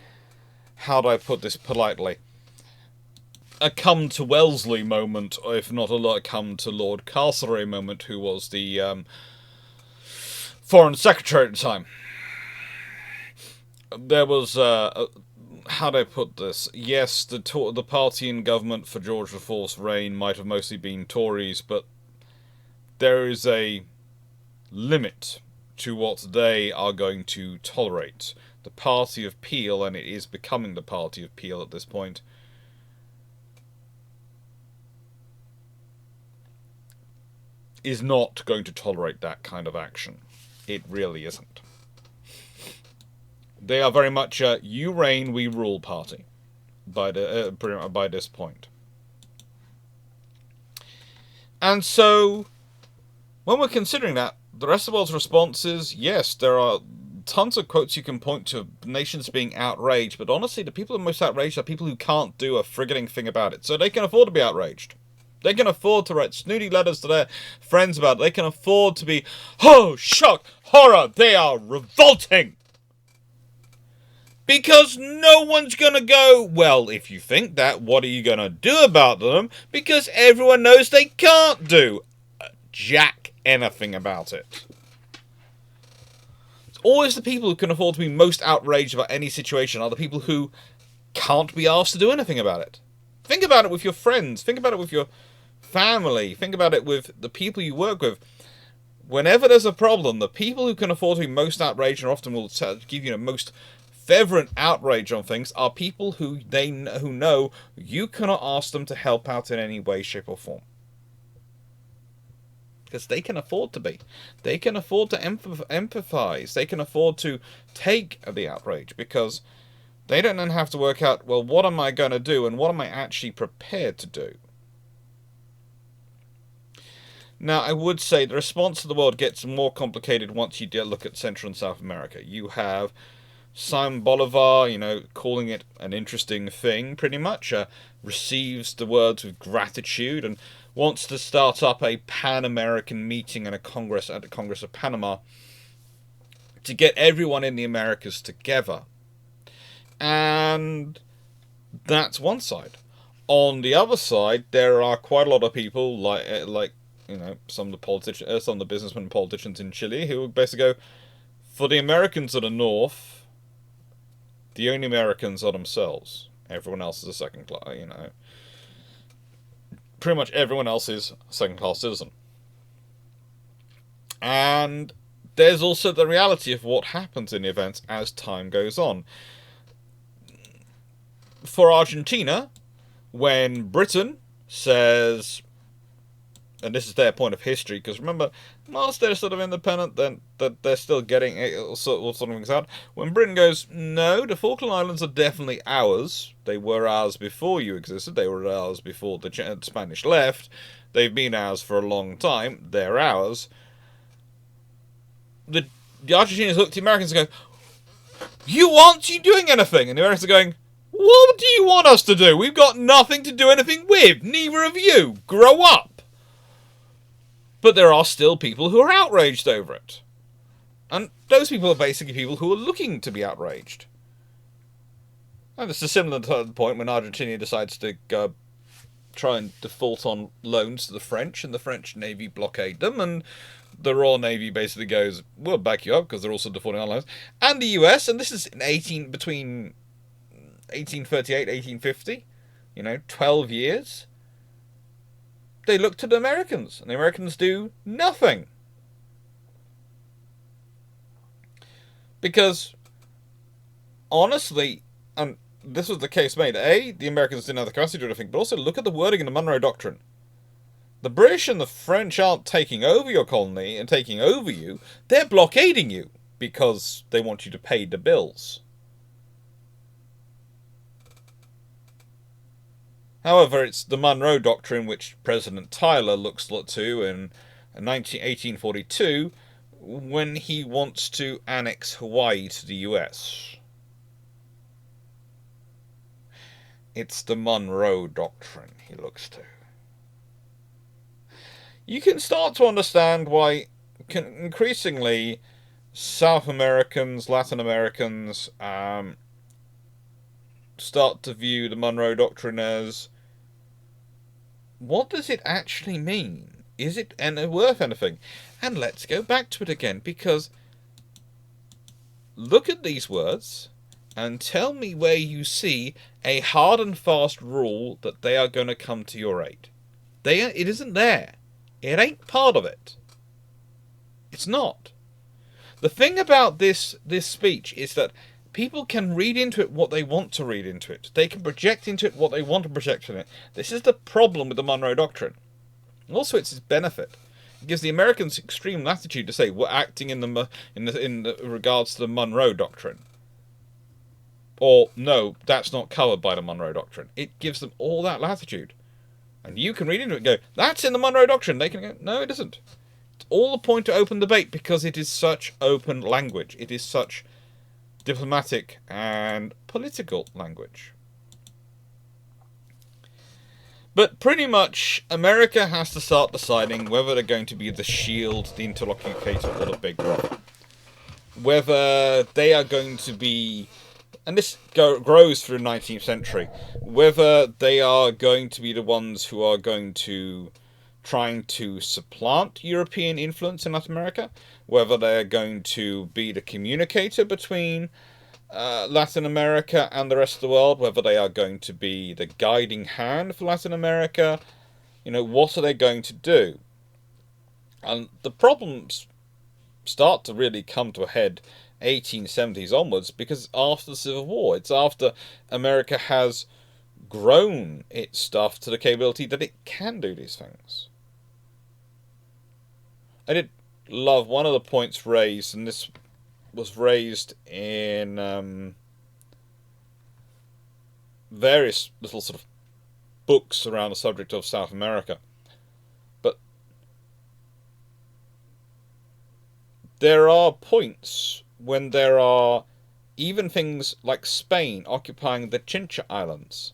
Speaker 1: how do I put this politely, a come to Wellesley moment, if not a come to Lord Castlereagh moment, who was the Foreign Secretary at the time. There was, how do I put this? Yes, the party in government for George IV's reign might have mostly been Tories, but there is a limit to what they are going to tolerate. The party of Peel, and it is becoming the party of Peel at this point, is not going to tolerate that kind of action. It really isn't. They are very much a you reign, we rule party by this point. And so, when we're considering that, the rest of the world's response is, yes, there are tons of quotes you can point to nations being outraged, but honestly, the people who are most outraged are people who can't do a frigging thing about it, so they can afford to be outraged. They can afford to write snooty letters to their friends about it. They can afford to be, oh, shock, horror, they are revolting! Because no one's going to go, well, if you think that, what are you going to do about them? Because everyone knows they can't do jack anything about it. It's always the people who can afford to be most outraged about any situation are the people who can't be asked to do anything about it. Think about it with your friends. Think about it with your family. Think about it with the people you work with. Whenever there's a problem, the people who can afford to be most outraged and often will give you the most fervent outrage on things are people who know you cannot ask them to help out in any way, shape, or form. Because they can afford to be. They can afford to empathize. They can afford to take the outrage because they don't then have to work out, well, what am I going to do and what am I actually prepared to do? Now, I would say the response to the world gets more complicated once you look at Central and South America. You have Simon Bolivar, calling it an interesting thing, pretty much, receives the words with gratitude and wants to start up a Pan-American meeting and a Congress at the Congress of Panama to get everyone in the Americas together. And that's one side. On the other side, there are quite a lot of people like some of the businessmen and politicians in Chile who basically go, for the Americans of the North, The only Americans are themselves. Everyone else is a second class, Pretty much everyone else is a second class citizen. And there's also the reality of what happens in the events as time goes on. For Argentina, when Britain says, and this is their point of history, because remember, whilst they're sort of independent, then they're still getting all sort of things out. When Britain goes, no, the Falkland Islands are definitely ours. They were ours before you existed. They were ours before the Spanish left. They've been ours for a long time. They're ours. The Argentinians look at the Americans and go, aren't you doing anything? And the Americans are going, what do you want us to do? We've got nothing to do anything with. Neither of you. Grow up. But there are still people who are outraged over it. And those people are basically people who are looking to be outraged. And it's a similar to the point when Argentina decides to try and default on loans to the French, and the French Navy blockade them, and the Royal Navy basically goes, we'll back you up, because they're also defaulting on loans. And the US, and this is between 1838 1850, 12 years. They look to the Americans, and the Americans do nothing. Because, honestly, and this was the case made, the Americans didn't have the capacity to do anything, but also look at the wording in the Monroe Doctrine. The British and the French aren't taking over your colony and taking over you, they're blockading you, because they want you to pay the bills. However, it's the Monroe Doctrine which President Tyler looks to in 1842 when he wants to annex Hawaii to the US. It's the Monroe Doctrine he looks to. You can start to understand why increasingly South Americans, Latin Americans, start to view the Monroe Doctrine as, what does it actually mean? Is it worth anything? And let's go back to it again, because look at these words and tell me where you see a hard and fast rule that they are going to come to your aid. It isn't there. It ain't part of it. It's not. The thing about this speech is that people can read into it what they want to read into it. They can project into it what they want to project in it. This is the problem with the Monroe Doctrine. Also, it's its benefit. It gives the Americans extreme latitude to say we're acting in regards to the Monroe Doctrine. Or, no, that's not covered by the Monroe Doctrine. It gives them all that latitude. And you can read into it and go, that's in the Monroe Doctrine. They can go, no, it isn't. It's all the point to open debate, because it is such open language. It is such diplomatic and political language. But pretty much America has to start deciding whether they're going to be the shield, the interlocutor, or the big brother. Whether they are going to be, and this grows through the 19th century, whether they are going to be the ones who are going to trying to supplant European influence in Latin America, whether they're going to be the communicator between Latin America and the rest of the world, whether they are going to be the guiding hand for Latin America, what are they going to do? And the problems start to really come to a head 1870s onwards, because after the Civil War, it's after America has grown its stuff to the capability that it can do these things. I did love one of the points raised, and this was raised in various little sort of books around the subject of South America. But there are points when there are even things like Spain occupying the Chincha Islands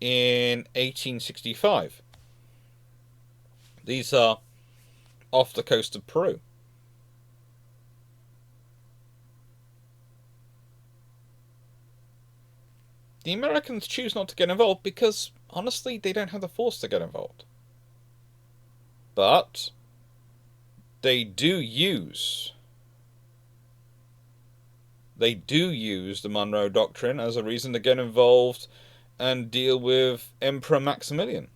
Speaker 1: in 1865. These are off the coast of Peru. The Americans choose not to get involved because, honestly, they don't have the force to get involved. But they do use they do use the Monroe Doctrine as a reason to get involved and deal with Emperor Maximilian.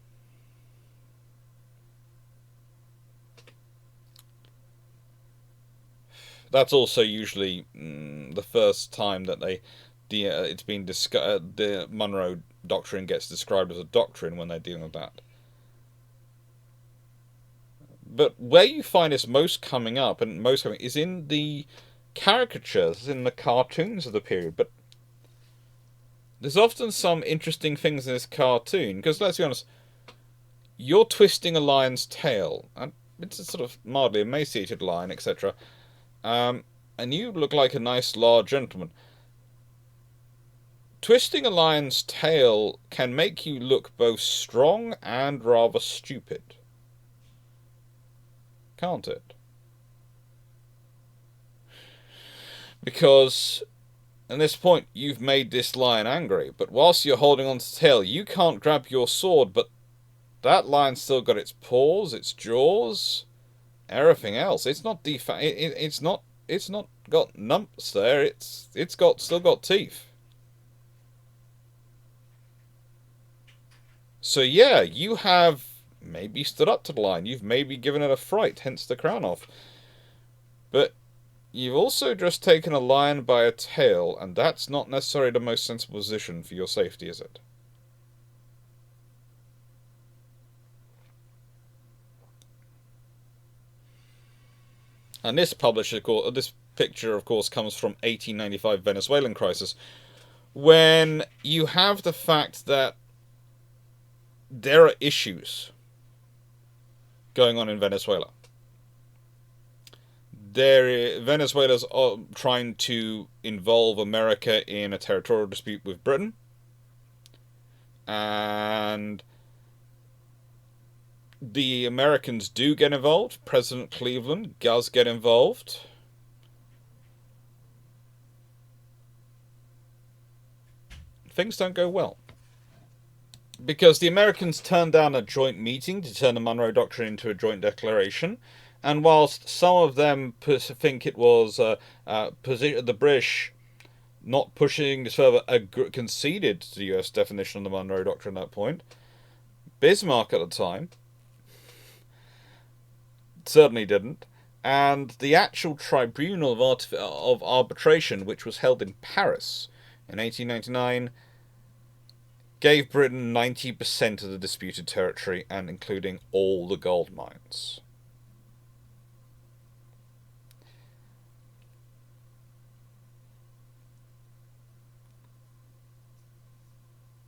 Speaker 1: That's also usually the first time that it's been the Monroe Doctrine gets described as a doctrine when they're dealing with that. But where you find this most coming up is in the caricatures, in the cartoons of the period. But there's often some interesting things in this cartoon, because let's be honest, you're twisting a lion's tail, and it's a sort of mildly emaciated lion, etc. And you look like a nice large gentleman. Twisting a lion's tail can make you look both strong and rather stupid. Can't it? Because at this point you've made this lion angry, but whilst you're holding on to the tail, you can't grab your sword, but that lion's still got its paws, its jaws, everything else. It's not it's not got numps there. It's still got teeth. So yeah, you have maybe stood up to the lion. You've maybe given it a fright, hence the crown off. But you've also just taken a lion by a tail, and that's not necessarily the most sensible position for your safety, is it? And this picture, of course, comes from 1895 Venezuelan crisis, when you have the fact that there are issues going on in Venezuela. Venezuela's trying to involve America in a territorial dispute with Britain, and the Americans do get involved. President Cleveland does get involved. Things don't go well, because the Americans turned down a joint meeting to turn the Monroe Doctrine into a joint declaration. And whilst some of them think it was the British not pushing this further, conceded to the US definition of the Monroe Doctrine at that point, Bismarck at the time certainly didn't. And the actual tribunal of arbitration, which was held in Paris in 1899, gave Britain 90% of the disputed territory, and including all the gold mines.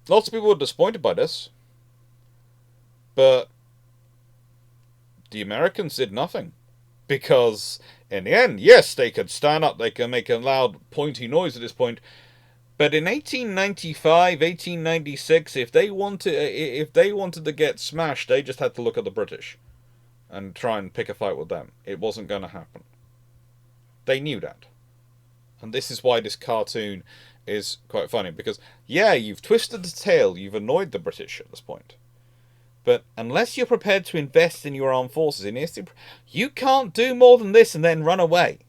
Speaker 1: Lots of people were disappointed by this, but the Americans did nothing. Because in the end, yes, they could stand up, they can make a loud pointy noise at this point, but in 1895, 1896, if they wanted to get smashed, they just had to look at the British and try and pick a fight with them. It wasn't going to happen. They knew that. And this is why this cartoon is quite funny, because yeah, you've twisted the tail, you've annoyed the British at this point, but unless you're prepared to invest in your armed forces, you can't do more than this and then run away.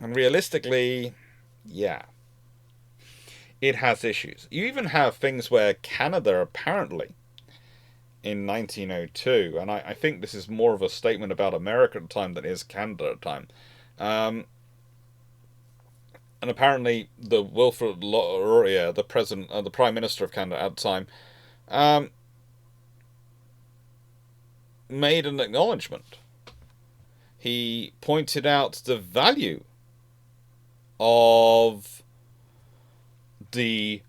Speaker 1: And realistically, yeah, it has issues. You even have things where Canada apparently in 1902, and I think this is more of a statement about America at the time than it is Canada at the time. And apparently, the Wilfrid Laurier, the Prime Minister of Canada at the time, made an acknowledgement. He pointed out the value of the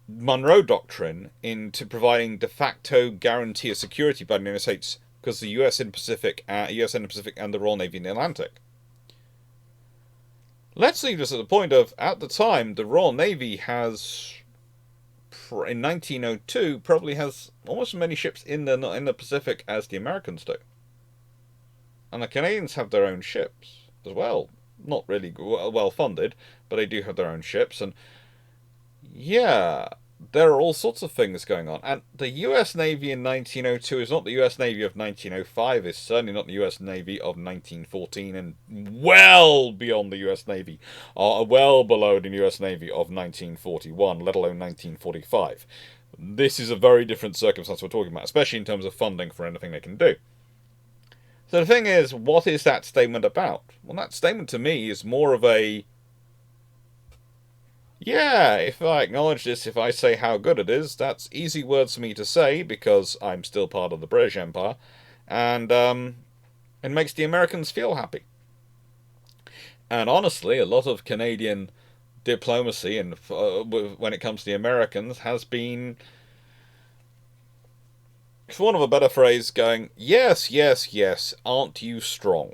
Speaker 1: Monroe Doctrine into providing de facto guarantee of security by the United States, because the US Indo-Pacific and the Royal Navy in the Atlantic. Let's leave this at the point of, at the time, the Royal Navy has, in 1902, probably has almost as many ships in the Pacific as the Americans do. And the Canadians have their own ships as well. Not really well funded, but they do have their own ships. And yeah, there are all sorts of things going on. And the US Navy in 1902 is not the US Navy of 1905, it's certainly not the US Navy of 1914, and well beyond the US Navy, well below the US Navy of 1941, let alone 1945. This is a very different circumstance we're talking about, especially in terms of funding for anything they can do. So the thing is, what is that statement about? Well, that statement to me is more of a, yeah, if I acknowledge this, if I say how good it is, that's easy words for me to say because I'm still part of the British Empire, and it makes the Americans feel happy. And honestly, a lot of Canadian diplomacy, and when it comes to the Americans, has been, for want of a better phrase, going, yes, yes, yes, aren't you strong?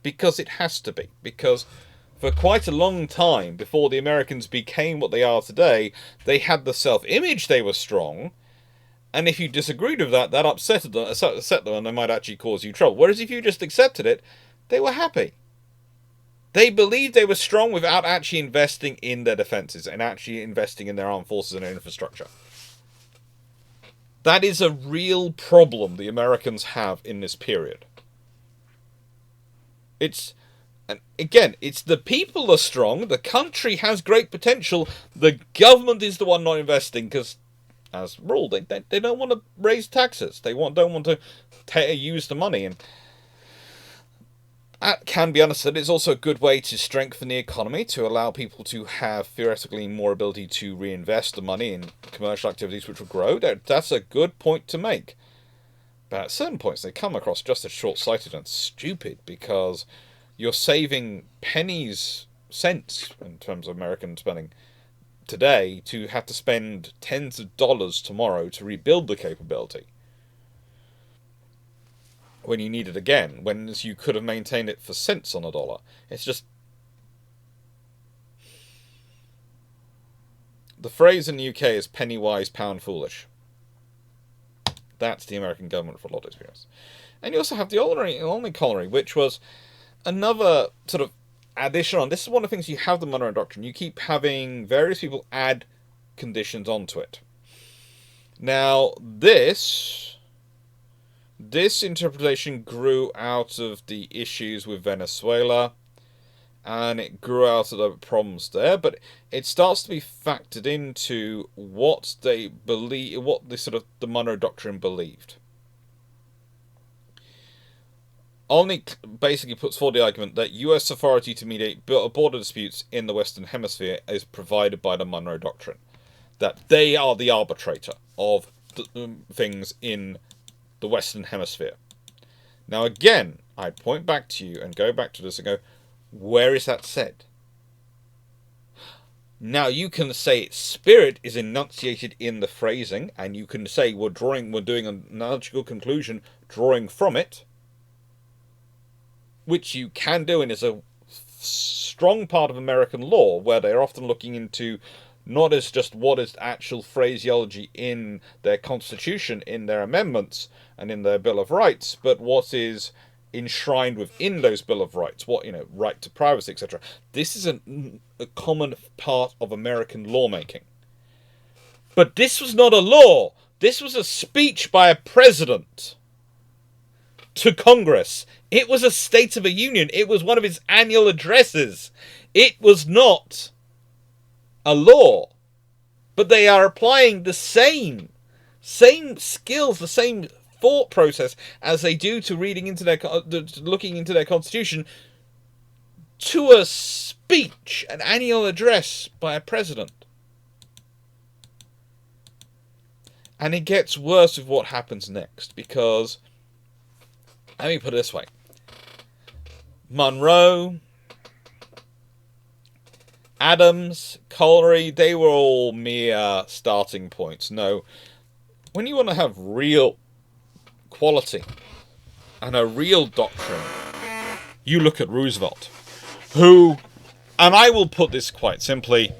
Speaker 1: Because it has to be. Because for quite a long time, before the Americans became what they are today, they had the self-image they were strong, and if you disagreed with that, that upset them, and they might actually cause you trouble. Whereas if you just accepted it, they were happy. They believed they were strong without actually investing in their defenses and actually investing in their armed forces and their infrastructure. That is a real problem the Americans have in this period. And again, it's the people are strong, the country has great potential, the government is the one not investing, because, as a rule, they don't want to raise taxes. They don't want to use the money, and that can be understood. It's also a good way to strengthen the economy, to allow people to have, theoretically, more ability to reinvest the money in commercial activities which will grow. That's a good point to make. But at certain points, they come across just as short-sighted and stupid, because you're saving cents, in terms of American spending today, to have to spend tens of dollars tomorrow to rebuild the capability, when you need it again, when you could have maintained it for cents on a dollar. It's just, the phrase in the UK is penny wise, pound foolish. That's the American government for a lot of experience. And you also have the Olney Colony, which was another sort of addition on. This is one of the things you have the Monroe Doctrine. You keep having various people add conditions onto it. Now, this interpretation grew out of the issues with Venezuela, and it grew out of the problems there, but it starts to be factored into what they believe, what the Monroe Doctrine believed. Olney basically puts forward the argument that US authority to mediate border disputes in the Western Hemisphere is provided by the Monroe Doctrine. That they are the arbitrator of things in the Western Hemisphere. Now again, I point back to you and go back to this and go, where is that said? Now you can say its spirit is enunciated in the phrasing, and you can say we're doing an analogical conclusion drawing from it, which you can do, and is a strong part of American law, where they're often looking into not as just what is actual phraseology in their Constitution, in their amendments, and in their Bill of Rights, but what is enshrined within those Bill of Rights, right to privacy, etc. This is a common part of American lawmaking. But this was not a law. This was a speech by a president to Congress. It was a State of the Union. It was one of his annual addresses. It was not a law. But they are applying the same skills, the same thought process as they do to looking into their Constitution, to a speech, an annual address by a president. And it gets worse with what happens next, because, let me put it this way, Monroe, Adams, Collery, they were all mere starting points. No, when you want to have real quality and a real doctrine, you look at Roosevelt, who, and I will put this quite simply,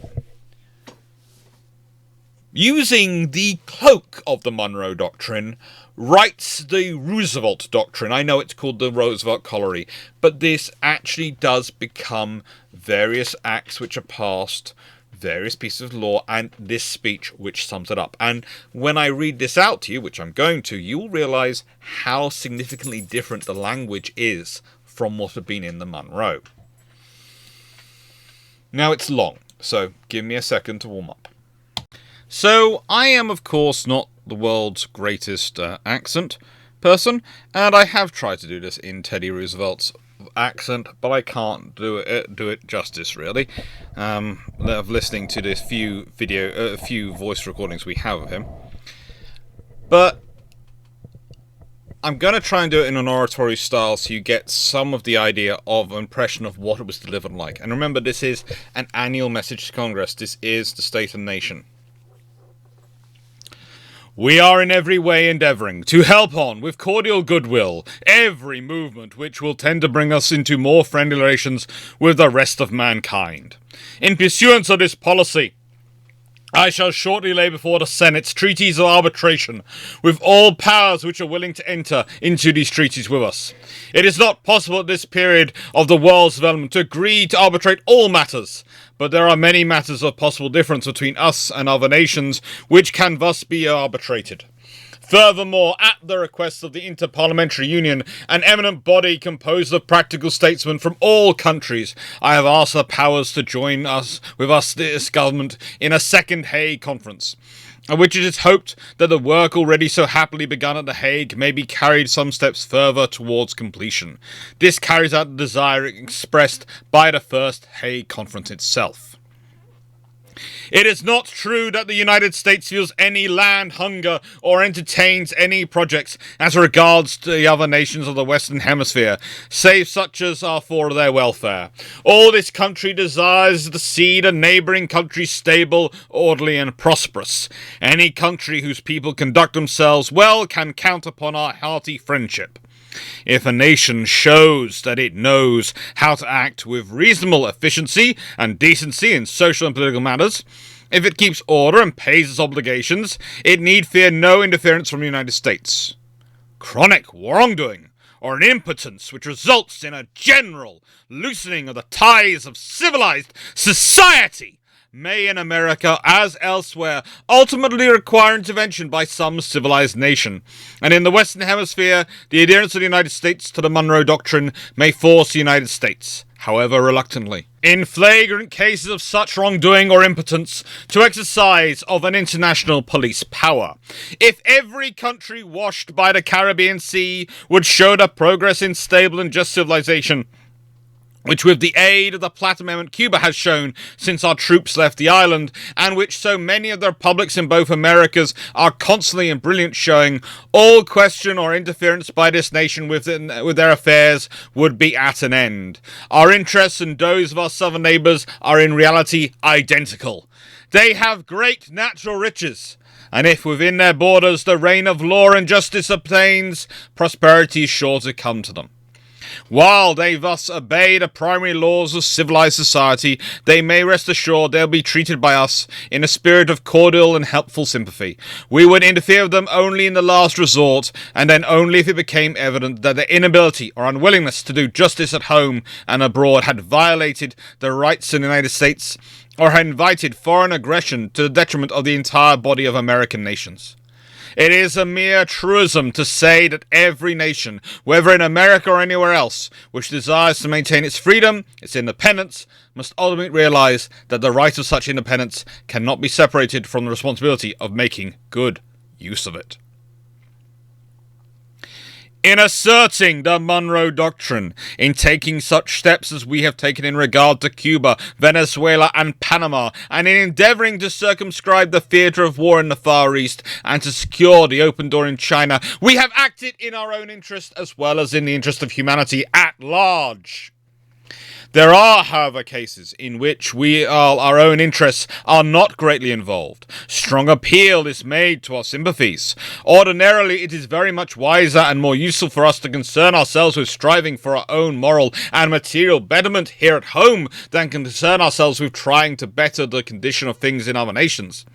Speaker 1: using the cloak of the Monroe Doctrine, writes the Roosevelt Doctrine. I know it's called the Roosevelt Collery, but this actually does become various acts which are passed various pieces of law and this speech which sums it up. And when I read this out to you, which I'm going to, you'll realise how significantly different the language is from what had been in the Monroe. Now it's long, so give me a second to warm up. So I am, of course, not the world's greatest accent person, and I have tried to do this in Teddy Roosevelt's accent, but I can't do it justice, really. Of listening to this few voice recordings we have of him, but I'm going to try and do it in an oratory style so you get some of the idea of an impression of what it was delivered like. And remember, this is an annual message to Congress. This is the state and nation. We are in every way endeavouring to help on with cordial goodwill every movement which will tend to bring us into more friendly relations with the rest of mankind. In pursuance of this policy, I shall shortly lay before the Senate treaties of arbitration with all powers which are willing to enter into these treaties with us. It is not possible at this period of the world's development to agree to arbitrate all matters, but there are many matters of possible difference between us and other nations which can thus be arbitrated. Furthermore, at the request of the Interparliamentary Union, an eminent body composed of practical statesmen from all countries, I have asked the powers to join us with this government in a second Hague conference, at which it is hoped that the work already so happily begun at The Hague may be carried some steps further towards completion. This carries out the desire expressed by the first Hague conference itself. It is not true that the United States feels any land hunger or entertains any projects as regards to the other nations of the Western Hemisphere, save such as are for their welfare. All this country desires to see the neighbouring countries stable, orderly, and prosperous. Any country whose people conduct themselves well can count upon our hearty friendship. If a nation shows that it knows how to act with reasonable efficiency and decency in social and political matters, if it keeps order and pays its obligations, it need fear no interference from the United States. Chronic wrongdoing, or an impotence which results in a general loosening of the ties of civilized society, may in America, as elsewhere, ultimately require intervention by some civilized nation. And in the Western Hemisphere, the adherence of the United States to the Monroe Doctrine may force the United States, however reluctantly, in flagrant cases of such wrongdoing or impotence, to exercise of an international police power. If every country washed by the Caribbean Sea would show the progress in stable and just civilization, which with the aid of the Platt Amendment Cuba has shown since our troops left the island, and which so many of the republics in both Americas are constantly in brilliant showing, all question or interference by this nation with their affairs would be at an end. Our interests and those of our southern neighbours are in reality identical. They have great natural riches, and if within their borders the reign of law and justice obtains, prosperity is sure to come to them. While they thus obey the primary laws of civilized society, they may rest assured they'll be treated by us in a spirit of cordial and helpful sympathy. We would interfere with them only in the last resort, and then only if it became evident that their inability or unwillingness to do justice at home and abroad had violated the rights of the United States, or had invited foreign aggression to the detriment of the entire body of American nations. It is a mere truism to say that every nation, whether in America or anywhere else, which desires to maintain its freedom, its independence, must ultimately realize that the right of such independence cannot be separated from the responsibility of making good use of it. In asserting the Monroe Doctrine, in taking such steps as we have taken in regard to Cuba, Venezuela, and Panama, and in endeavouring to circumscribe the theatre of war in the Far East, and to secure the open door in China, we have acted in our own interest as well as in the interest of humanity at large. There are, however, cases in which our own interests are not greatly involved. Strong appeal is made to our sympathies. Ordinarily, it is very much wiser and more useful for us to concern ourselves with striving for our own moral and material betterment here at home than concern ourselves with trying to better the condition of things in other nations.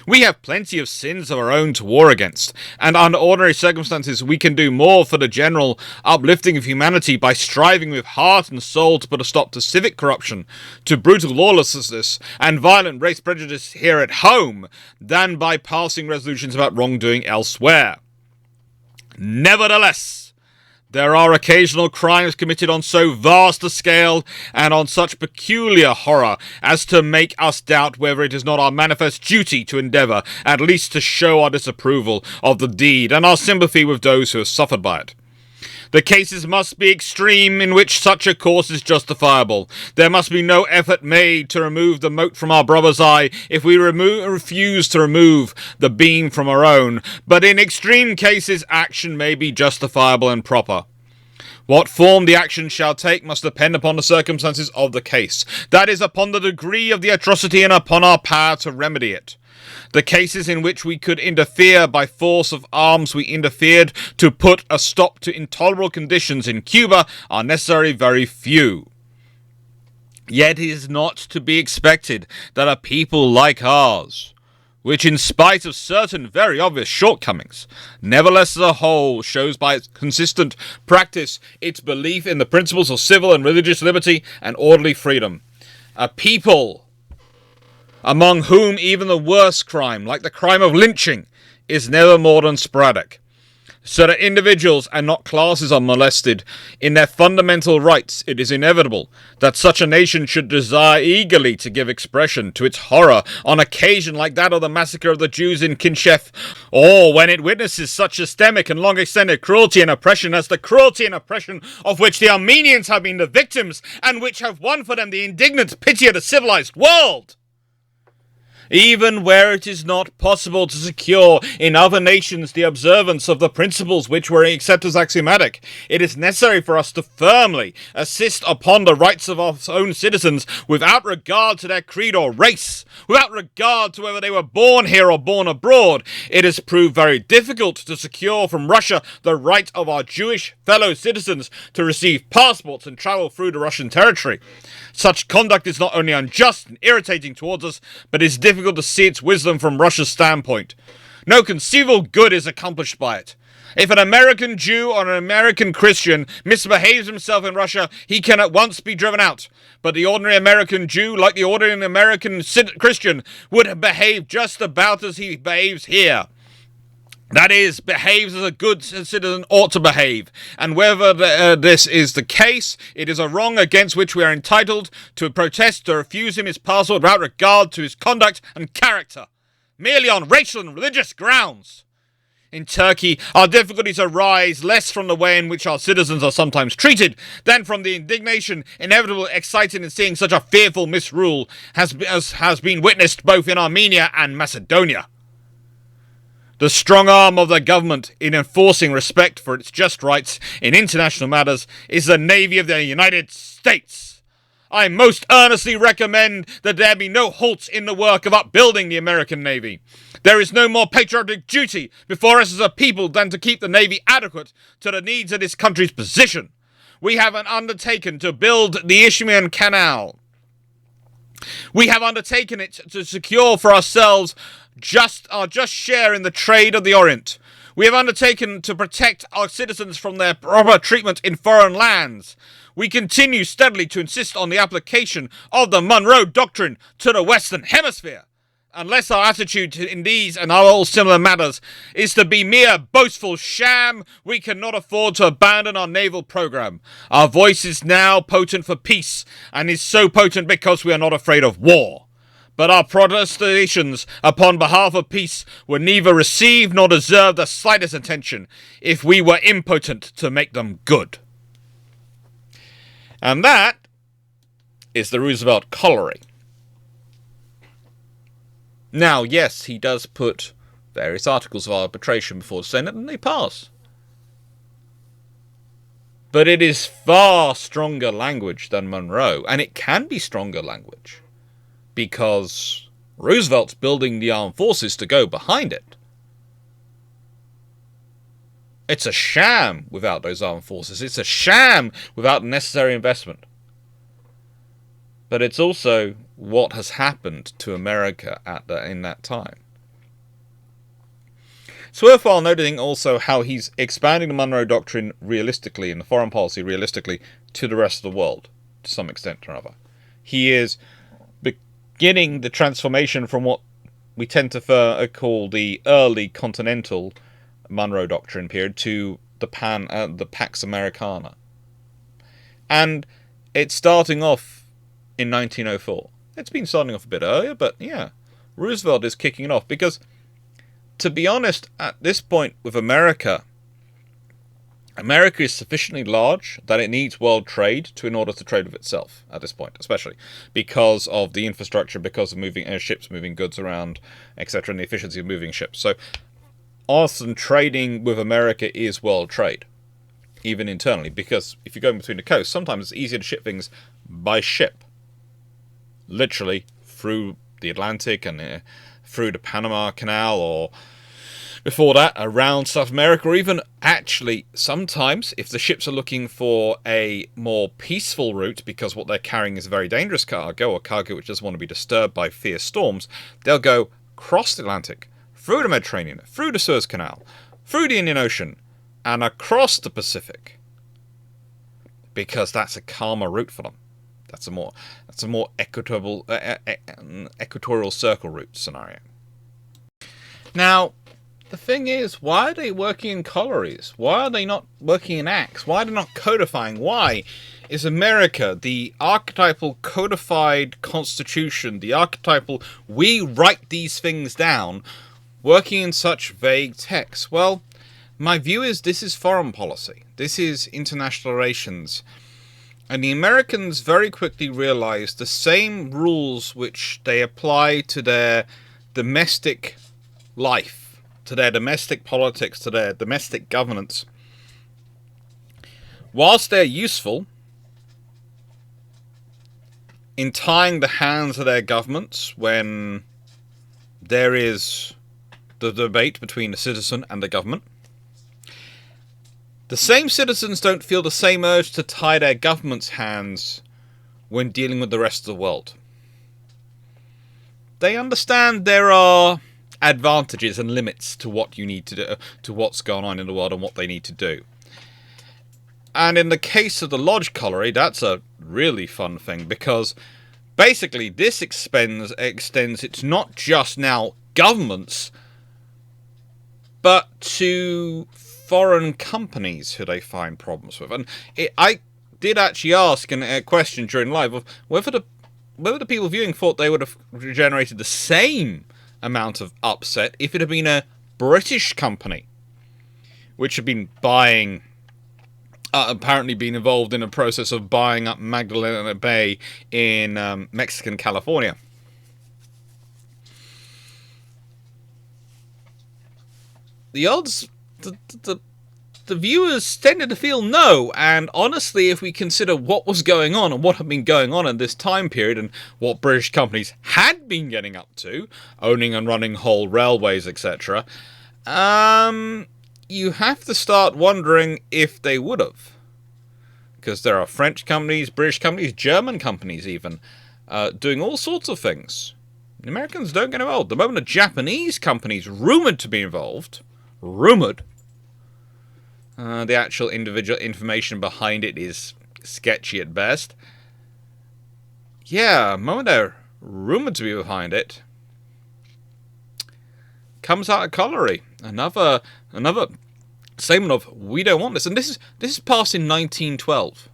Speaker 1: We have plenty of sins of our own to war against, and under ordinary circumstances we can do more for the general uplifting of humanity by striving with heart and soul to put a stop to civic corruption, to brutal lawlessness, and violent race prejudice here at home, than by passing resolutions about wrongdoing elsewhere. Nevertheless, there are occasional crimes committed on so vast a scale and on such peculiar horror as to make us doubt whether it is not our manifest duty to endeavour at least to show our disapproval of the deed and our sympathy with those who have suffered by it. The cases must be extreme in which such a course is justifiable. There must be no effort made to remove the mote from our brother's eye if we refuse to remove the beam from our own, but in extreme cases action may be justifiable and proper. What form the action shall take must depend upon the circumstances of the case, that is, upon the degree of the atrocity and upon our power to remedy it. The cases in which we could interfere by force of arms we interfered to put a stop to intolerable conditions in Cuba are necessarily very few. Yet it is not to be expected that a people like ours, which in spite of certain very obvious shortcomings, nevertheless as a whole shows by its consistent practice its belief in the principles of civil and religious liberty and orderly freedom, a people among whom even the worst crime, like the crime of lynching, is never more than sporadic, so that individuals and not classes are molested in their fundamental rights, it is inevitable that such a nation should desire eagerly to give expression to its horror on occasion like that of the massacre of the Jews in Kinshef, or when it witnesses such systemic and long-extended cruelty and oppression as the cruelty and oppression of which the Armenians have been the victims, and which have won for them the indignant pity of the civilized world. Even where it is not possible to secure in other nations the observance of the principles which were accepted as axiomatic, it is necessary for us to firmly insist upon the rights of our own citizens without regard to their creed or race, without regard to whether they were born here or born abroad. It has proved very difficult to secure from Russia the right of our Jewish fellow citizens to receive passports and travel through the Russian territory. Such conduct is not only unjust and irritating towards us, but is difficult to see its wisdom from Russia's standpoint. No conceivable good is accomplished by it. If an American Jew or an American Christian misbehaves himself in Russia, he can at once be driven out. But the ordinary American Jew, like the ordinary American Christian, would behave just about as he behaves here. That is, behaves as a good citizen ought to behave, and whether this is the case, it is a wrong against which we are entitled to protest, to refuse him his passport without regard to his conduct and character, merely on racial and religious grounds. In Turkey, our difficulties arise less from the way in which our citizens are sometimes treated than from the indignation inevitably excited in seeing such a fearful misrule as has been witnessed both in Armenia and Macedonia. The strong arm of the government in enforcing respect for its just rights in international matters is the Navy of the United States. I most earnestly recommend that there be no halt in the work of upbuilding the American Navy. There is no more patriotic duty before us as a people than to keep the Navy adequate to the needs of this country's position. We have undertaken to build the Isthmian Canal. We have undertaken it to secure for ourselves our just share in the trade of the Orient. We have undertaken to protect our citizens from their proper treatment in foreign lands. We continue steadily to insist on the application of the Monroe Doctrine to the Western Hemisphere. Unless our attitude in these and all similar matters is to be mere boastful sham, we cannot afford to abandon our naval program. Our voice is now potent for peace, and is so potent because we are not afraid of war. But our protestations upon behalf of peace would neither receive nor deserve the slightest attention if we were impotent to make them good. And that is the Roosevelt Colliery. Now, yes, he does put various articles of arbitration before the Senate, and they pass. But it is far stronger language than Monroe, and it can be stronger language, because Roosevelt's building the armed forces to go behind it. It's a sham without those armed forces. It's a sham without necessary investment. But it's also what has happened to America in that time. It's worthwhile noting also how he's expanding the Monroe Doctrine realistically, in the foreign policy realistically, to the rest of the world, to some extent or other. He is beginning the transformation from what we tend to call the early continental Monroe Doctrine period to the Pax Americana. And it's starting off in 1904. It's been starting off a bit earlier, but yeah, Roosevelt is kicking it off because, to be honest, at this point with America is sufficiently large that it needs world trade in order to trade with itself at this point, especially because of the infrastructure, because of moving ships, moving goods around, etc., and the efficiency of moving ships. So, often trading with America is world trade, even internally, because if you're going between the coasts, sometimes it's easier to ship things by ship, literally through the Atlantic and through the Panama Canal, or before that, around South America, or even actually sometimes if the ships are looking for a more peaceful route because what they're carrying is a very dangerous cargo, or cargo which doesn't want to be disturbed by fierce storms, they'll go across the Atlantic, through the Mediterranean, through the Suez Canal, through the Indian Ocean, and across the Pacific, because that's a calmer route for them. That's a more equitable equatorial circle route scenario. Now, the thing is, why are they working in collieries? Why are they not working in acts? Why are they not codifying? Why is America, the archetypal codified constitution, the archetypal we write these things down, working in such vague texts? Well, my view is this is foreign policy. This is international relations. And the Americans very quickly realized the same rules which they apply to their domestic life, to their domestic politics, to their domestic governance, whilst they're useful in tying the hands of their governments when there is the debate between the citizen and the government, the same citizens don't feel the same urge to tie their government's hands when dealing with the rest of the world. They understand there are advantages and limits to what you need to do, to what's going on in the world and what they need to do. And in the case of the Lodge Colliery, that's a really fun thing, because basically this extends it's not just now governments, but to foreign companies who they find problems with. And I did actually ask a question during live of whether the people viewing thought they would have generated the same amount of upset if it had been a British company which had been buying, apparently been involved in a process of buying up Magdalena Bay in Mexican California. The odds, the viewers tended to feel no, and honestly, if we consider what was going on and what had been going on in this time period and what British companies had been getting up to, owning and running whole railways, etc., you have to start wondering if they would have. Because there are French companies, British companies, German companies even, doing all sorts of things. The Americans don't get involved. The moment a Japanese company is rumoured to be involved, the actual individual information behind it is sketchy at best. Yeah, the moment they're rumoured to be behind it, comes out of colliery. Another statement of, we don't want this. And this is passed in 1912.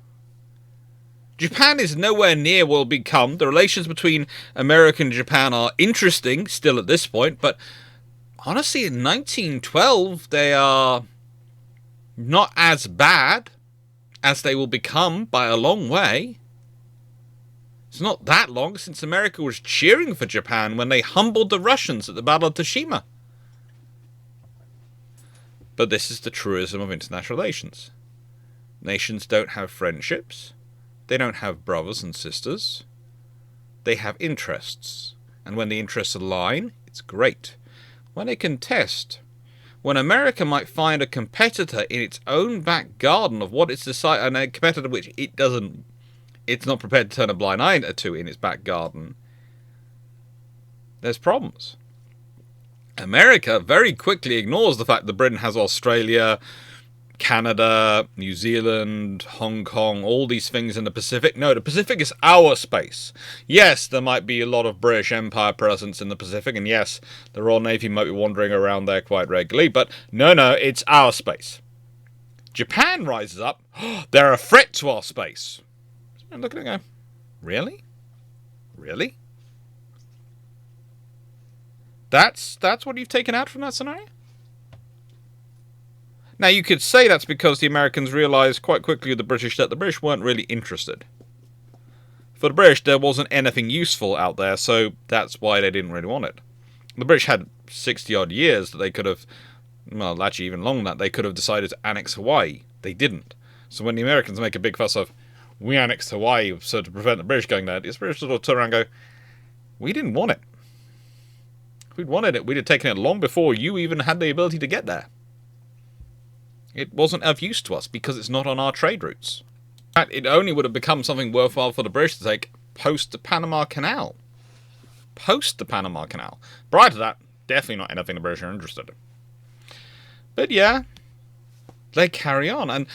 Speaker 1: Japan is nowhere near what will become. The relations between America and Japan are interesting still at this point, but honestly, in 1912, they are not as bad as they will become by a long way. It's not that long since America was cheering for Japan when they humbled the Russians at the Battle of Tsushima. But this is the truism of international relations. Nations don't have friendships. They don't have brothers and sisters. They have interests. And when the interests align, it's great. When they contest, when America might find a competitor in its own back garden of what it's decided, and a competitor which it's not prepared to turn a blind eye to in its back garden, there's problems. America very quickly ignores the fact that Britain has Australia, Canada, New Zealand, Hong Kong, all these things in the Pacific. No, the Pacific is our space. Yes, there might be a lot of British Empire presence in the Pacific, and yes, the Royal Navy might be wandering around there quite regularly, but no, it's our space. Japan rises up. They're a threat to our space. And look at it and go, really? Really? That's what you've taken out from that scenario? Now, you could say that's because the Americans realised quite quickly that the British weren't really interested. For the British, there wasn't anything useful out there, so that's why they didn't really want it. The British had 60-odd years that they could have, well, actually even longer than that, they could have decided to annex Hawaii. They didn't. So when the Americans make a big fuss of, we annexed Hawaii so to prevent the British going there, the British sort of turn around and go, we didn't want it. If we'd wanted it, we'd have taken it long before you even had the ability to get there. It wasn't of use to us because it's not on our trade routes. In fact, it only would have become something worthwhile for the British to take post the Panama Canal. Post the Panama Canal. Prior to that, definitely not anything the British are interested in. But yeah, they carry on. And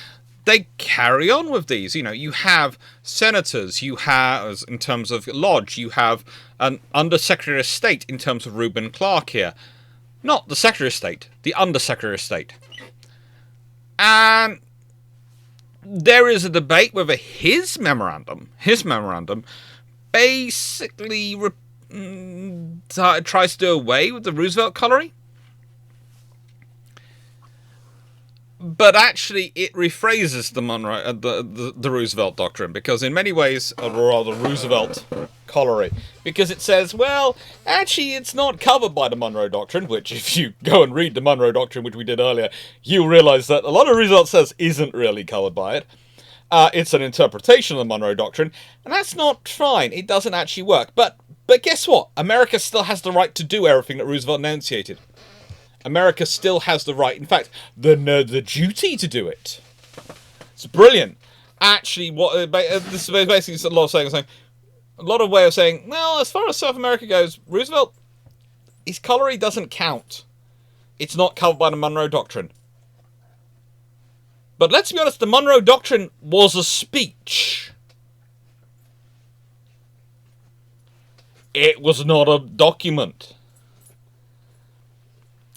Speaker 1: they carry on with these. You know, you have senators, you have, in terms of Lodge, you have an Undersecretary of State in terms of Reuben Clarke here. Not the Secretary of State, the Undersecretary of State. And there is a debate whether his memorandum basically tries to do away with the Roosevelt colliery. But actually, it rephrases the Monroe, the Roosevelt Doctrine, because in many ways, or rather Roosevelt colliery, because it says, well, actually, it's not covered by the Monroe Doctrine, which if you go and read the Monroe Doctrine, which we did earlier, you'll realise that a lot of Roosevelt says isn't really covered by it. It's an interpretation of the Monroe Doctrine, and that's not fine. It doesn't actually work. But guess what? America still has the right to do everything that Roosevelt enunciated. America still has the right, in fact, the duty to do it. It's brilliant. Actually, this is basically a lot of saying, a lot of way of saying, well, as far as South America goes, Roosevelt, his colliery doesn't count. It's not covered by the Monroe Doctrine. But let's be honest, the Monroe Doctrine was a speech. It was not a document.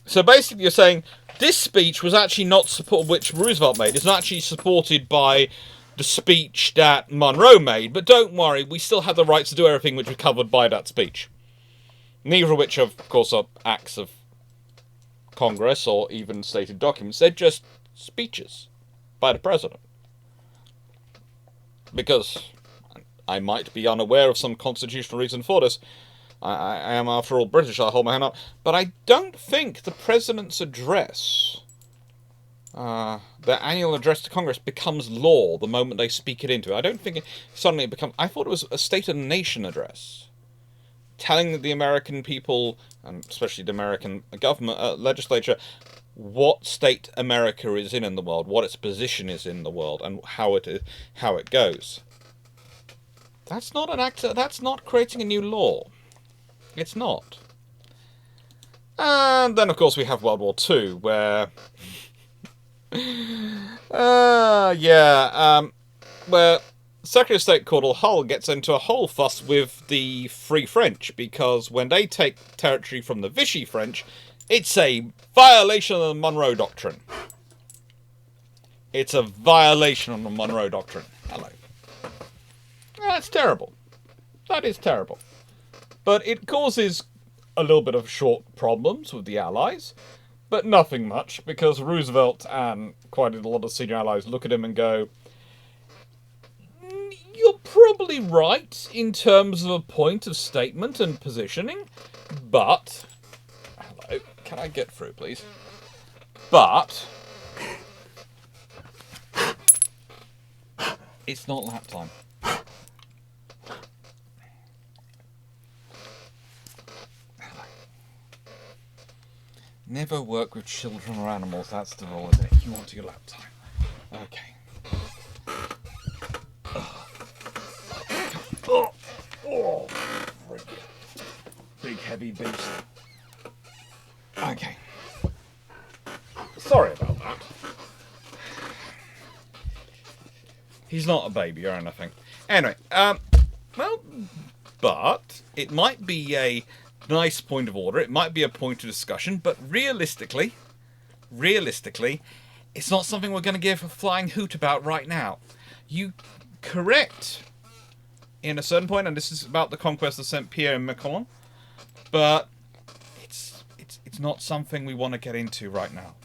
Speaker 1: So basically you're saying this speech was actually not supported, which Roosevelt made. It's not actually supported by the speech that Monroe made. But don't worry, we still have the right to do everything which was covered by that speech. Neither of which, of course, are acts of Congress or even stated documents. They're just speeches by the president. Because I might be unaware of some constitutional reason for this. I am, after all, British, I'll hold my hand up. But I don't think the President's address, the annual address to Congress, becomes law the moment they speak it into it. I don't think it suddenly becomes... I thought it was a State of the Nation address, telling the American people, and especially the American government, legislature, what state America is in the world, what its position is in the world, and how it goes. That's not an act. That's not creating a new law. It's not. And then, of course, we have World War II, where... where Secretary of State Cordell Hull gets into a whole fuss with the Free French, because when they take territory from the Vichy French, it's a violation of the Monroe Doctrine. It's a violation of the Monroe Doctrine. Hello. That's terrible. That is terrible. But it causes a little bit of short problems with the Allies, but nothing much, because Roosevelt and quite a lot of senior allies look at him and go, you're probably right in terms of a point of statement and positioning, but... Hello, can I get through, please? But... it's not lap time. Never work with children or animals, that's the rule, isn't it? You want your lap time. Okay. Oh, big heavy beast. He's not a baby or anything. Anyway, well, but it might be a nice point of order. It might be a point of discussion, but realistically, it's not something we're going to give a flying hoot about right now. You correct in a certain point, and this is about the conquest of Saint Pierre and Miquelon, but it's not something we want to get into right now.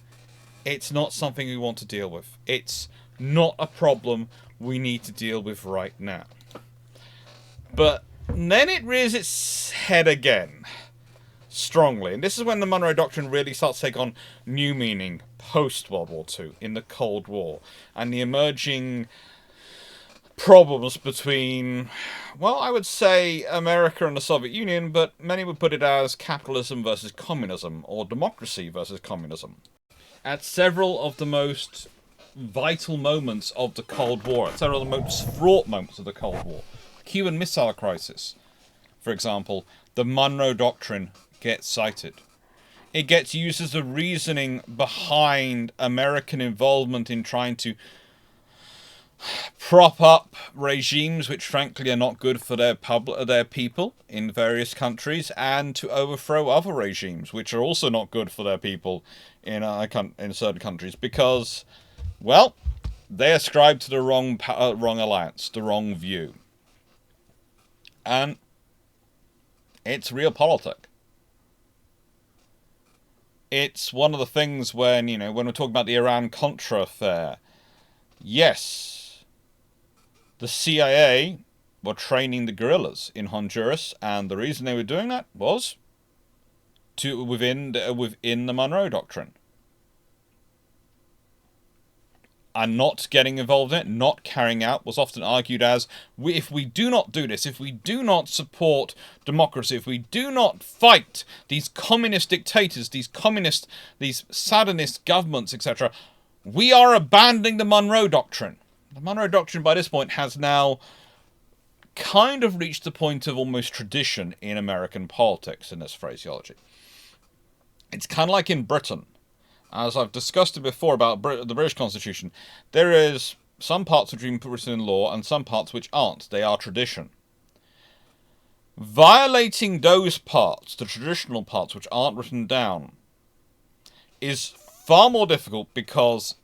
Speaker 1: It's not something we want to deal with. It's not a problem we need to deal with right now. But then it rears its head again, strongly. And this is when the Monroe Doctrine really starts to take on new meaning post-World War II, in the Cold War, and the emerging problems between, well, I would say America and the Soviet Union, but many would put it as capitalism versus communism, or democracy versus communism. At several of the most vital moments of the Cold War, at several of the most fraught moments of the Cold War, Cuban Missile Crisis, for example, the Monroe Doctrine gets cited. It gets used as the reasoning behind American involvement in trying to prop up regimes which frankly are not good for their people in various countries, and to overthrow other regimes which are also not good for their people in certain countries, because, well, they ascribe to the wrong alliance, the wrong view. And it's realpolitik. It's one of the things when we're talking about the Iran-Contra affair. Yes, the CIA were training the guerrillas in Honduras, and the reason they were doing that was within the Monroe Doctrine. And not getting involved in it, not carrying out, was often argued as, if we do not do this, if we do not support democracy, if we do not fight these communist dictators, these Satanist governments, etc., we are abandoning the Monroe Doctrine. The Monroe Doctrine, by this point, has now kind of reached the point of almost tradition in American politics in this phraseology. It's kind of like in Britain. As I've discussed it before about the British Constitution, there is some parts which have been written in law and some parts which aren't. They are tradition. Violating those parts, the traditional parts which aren't written down, is far more difficult because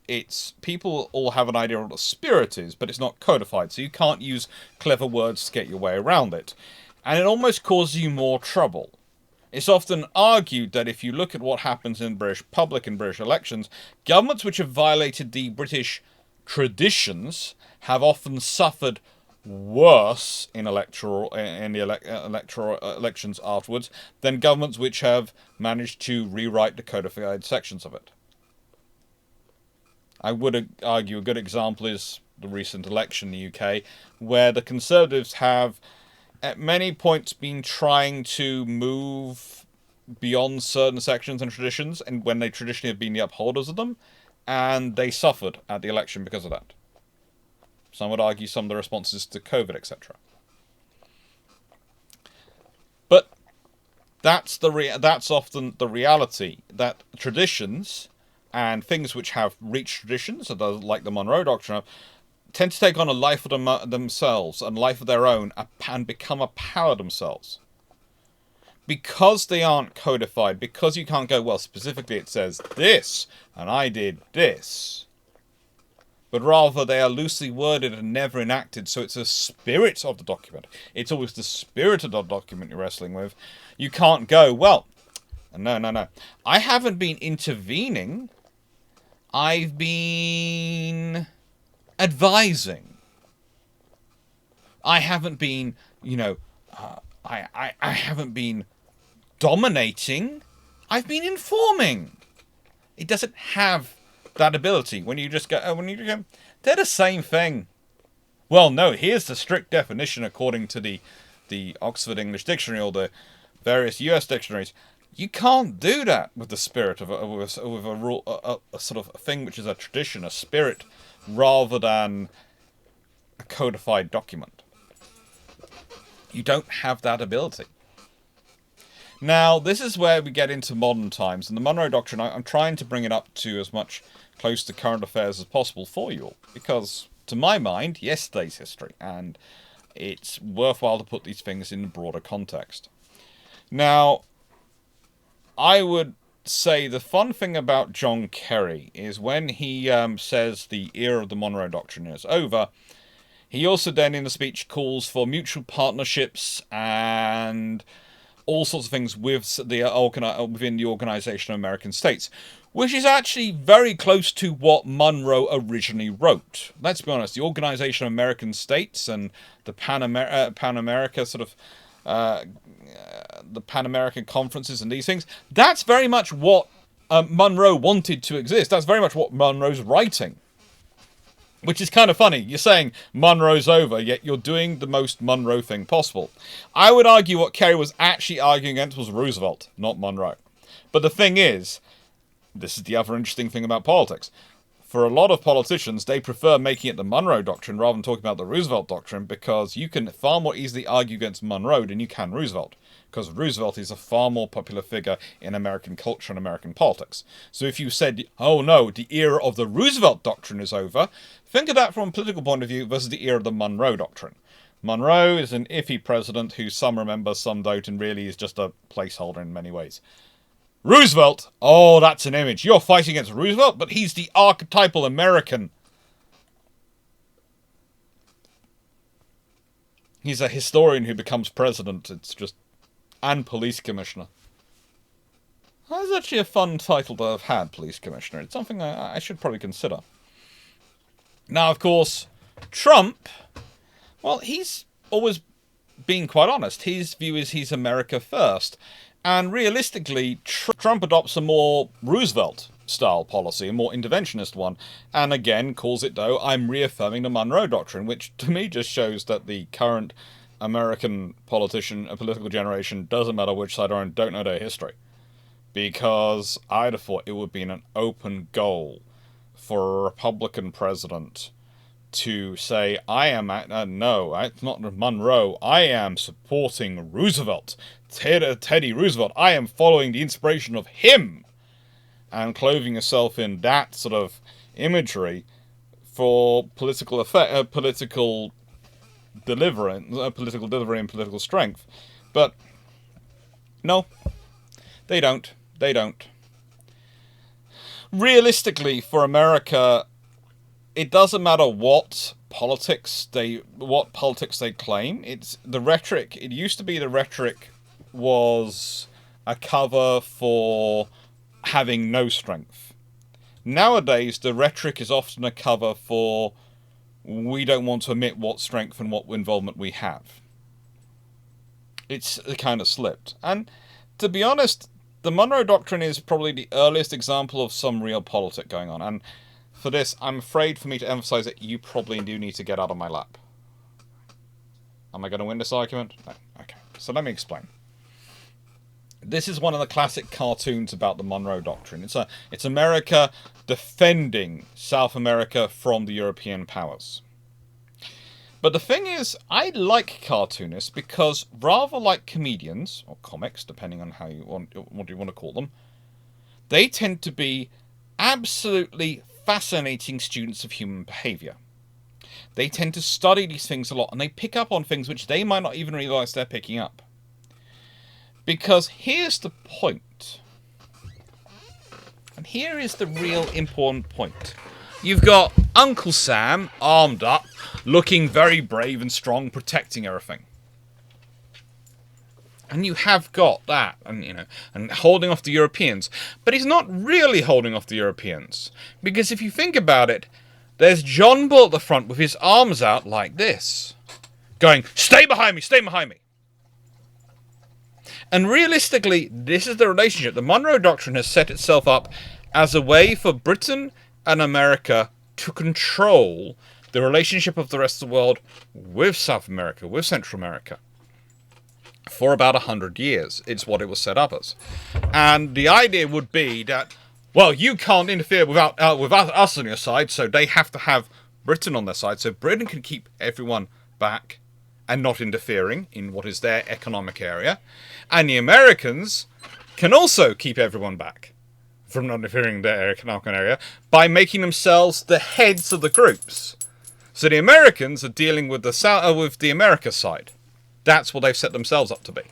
Speaker 1: people all have an idea of what the spirit is, but it's not codified, so you can't use clever words to get your way around it. And it almost causes you more trouble. It's often argued that if you look at what happens in British public and British elections, governments which have violated the British traditions have often suffered worse in electoral elections afterwards than governments which have managed to rewrite the codified sections of it. I would argue a good example is the recent election in the UK, where the Conservatives have at many points been trying to move beyond certain sections and traditions, and when they traditionally have been the upholders of them, and they suffered at the election because of that. Some would argue some of the responses to COVID, etc. But that's often the reality, that traditions and things which have reached traditions, like the Monroe Doctrine, tend to take on a life of themselves and life of their own and become a power themselves. Because they aren't codified, because you can't go, well, specifically it says this, and I did this. But rather they are loosely worded and never enacted, so it's a spirit of the document. It's always the spirit of the document you're wrestling with. You can't go, well, no. I haven't been intervening. I've been advising. I haven't been, I haven't been dominating. I've been informing. It doesn't have that ability. When you just go, they're the same thing. Well, no, here's the strict definition according to the Oxford English Dictionary or the various US dictionaries. You can't do that with the spirit of a rule, a sort of a thing which is a tradition, a spirit, rather than a codified document. You don't have that ability. Now, this is where we get into modern times, and the Monroe Doctrine, I'm trying to bring it up to as much close to current affairs as possible for you all, because to my mind, yesterday's history, and it's worthwhile to put these things in a broader context. Now, I would say the fun thing about John Kerry is when he says the era of the Monroe Doctrine is over, he also then in the speech calls for mutual partnerships and all sorts of things with within the Organization of American States, which is actually very close to what Monroe originally wrote. Let's be honest, the Organization of American States and the Pan America sort of the Pan American conferences and these things, that's very much what Monroe wanted to exist. That's very much what Monroe's writing. Which is kind of funny. You're saying Monroe's over, yet you're doing the most Monroe thing possible. I would argue what Kerry was actually arguing against was Roosevelt, not Monroe. But the thing is, this is the other interesting thing about politics. For a lot of politicians, they prefer making it the Monroe Doctrine rather than talking about the Roosevelt Doctrine, because you can far more easily argue against Monroe than you can Roosevelt. Because Roosevelt is a far more popular figure in American culture and American politics. So if you said, oh no, the era of the Roosevelt Doctrine is over, think of that from a political point of view versus the era of the Monroe Doctrine. Monroe is an iffy president who some remember, some don't, and really is just a placeholder in many ways. Roosevelt, oh, that's an image. You're fighting against Roosevelt, but he's the archetypal American. He's a historian who becomes president. It's just... and police commissioner. That's actually a fun title to have had, police commissioner. It's something I should probably consider. Now, of course, Trump, well, he's always been quite honest. His view is he's America first. And realistically, Trump adopts a more Roosevelt-style policy, a more interventionist one. And again, calls it, though, I'm reaffirming the Monroe Doctrine, which to me just shows that the current American political generation, doesn't matter which side they're on, don't know their history. Because I'd have thought it would be an open goal for a Republican president to say, I am, no, it's not Monroe, I am supporting Roosevelt, Teddy Roosevelt, I am following the inspiration of him, and clothing yourself in that sort of imagery for political delivery and political strength. But no, they don't. Realistically, for America, it doesn't matter what politics they claim. It's the rhetoric. It used to be the rhetoric was a cover for having no strength. Nowadays, the rhetoric is often a cover for we don't want to admit what strength and what involvement we have. It's kind of slipped. And to be honest, the Monroe Doctrine is probably the earliest example of some real politic going on. And for this, I'm afraid for me to emphasize it, you probably do need to get out of my lap. Am I going to win this argument? No. Okay. So let me explain. This is one of the classic cartoons about the Monroe Doctrine. It's America defending South America from the European powers. But the thing is, I like cartoonists because rather like comedians, or comics, depending on how you want, what you want to call them, they tend to be absolutely fascinating students of human behavior. They tend to study these things a lot, and they pick up on things which they might not even realize they're picking up. Because here's the point. And here is the real important point. You've got Uncle Sam, armed up, looking very brave and strong, protecting everything. And you have got that, and holding off the Europeans. But he's not really holding off the Europeans. Because if you think about it, there's John Bull at the front with his arms out like this. Going, stay behind me, stay behind me. And realistically, this is the relationship. The Monroe Doctrine has set itself up as a way for Britain and America to control the relationship of the rest of the world with South America, with Central America, for about 100 years. It's what it was set up as. And the idea would be that, well, you can't interfere without us on your side, so they have to have Britain on their side, so Britain can keep everyone back and not interfering in what is their economic area. And the Americans can also keep everyone back from not interfering in their economic area by making themselves the heads of the groups. So the Americans are dealing with the America side. That's what they've set themselves up to be.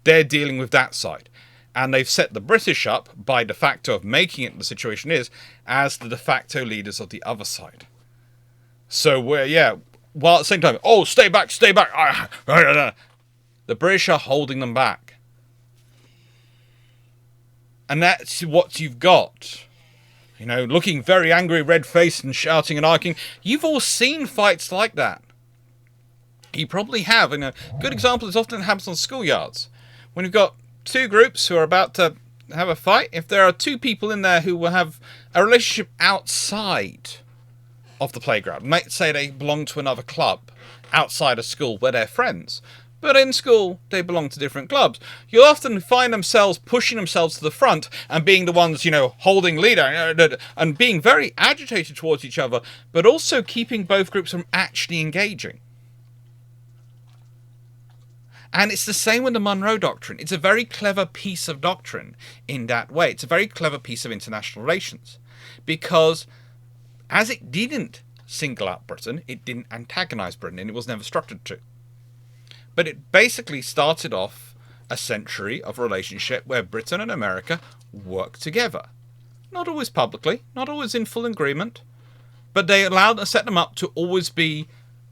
Speaker 1: They're dealing with that side. And they've set the British up, by de facto of making it the situation is, as the de facto leaders of the other side. So while at the same time, oh, stay back, the British are holding them back. And that's what you've got. You know, looking very angry, red-faced and shouting and arguing. You've all seen fights like that. You probably have. And a good example is often happens on schoolyards. When you've got two groups who are about to have a fight, if there are two people in there who will have a relationship outside of the playground, might say they belong to another club outside of school where they're friends, but in school they belong to different clubs, you'll often find themselves pushing themselves to the front and being the ones, you know, holding leader and being very agitated towards each other, but also keeping both groups from actually engaging. And it's the same with the Monroe Doctrine. It's a very clever piece of doctrine in that way. It's a very clever piece of international relations. Because as it didn't single out Britain, it didn't antagonize Britain, and it was never structured to. But it basically started off a century of relationship where Britain and America worked together. Not always publicly, not always in full agreement, but they allowed and set them up to always be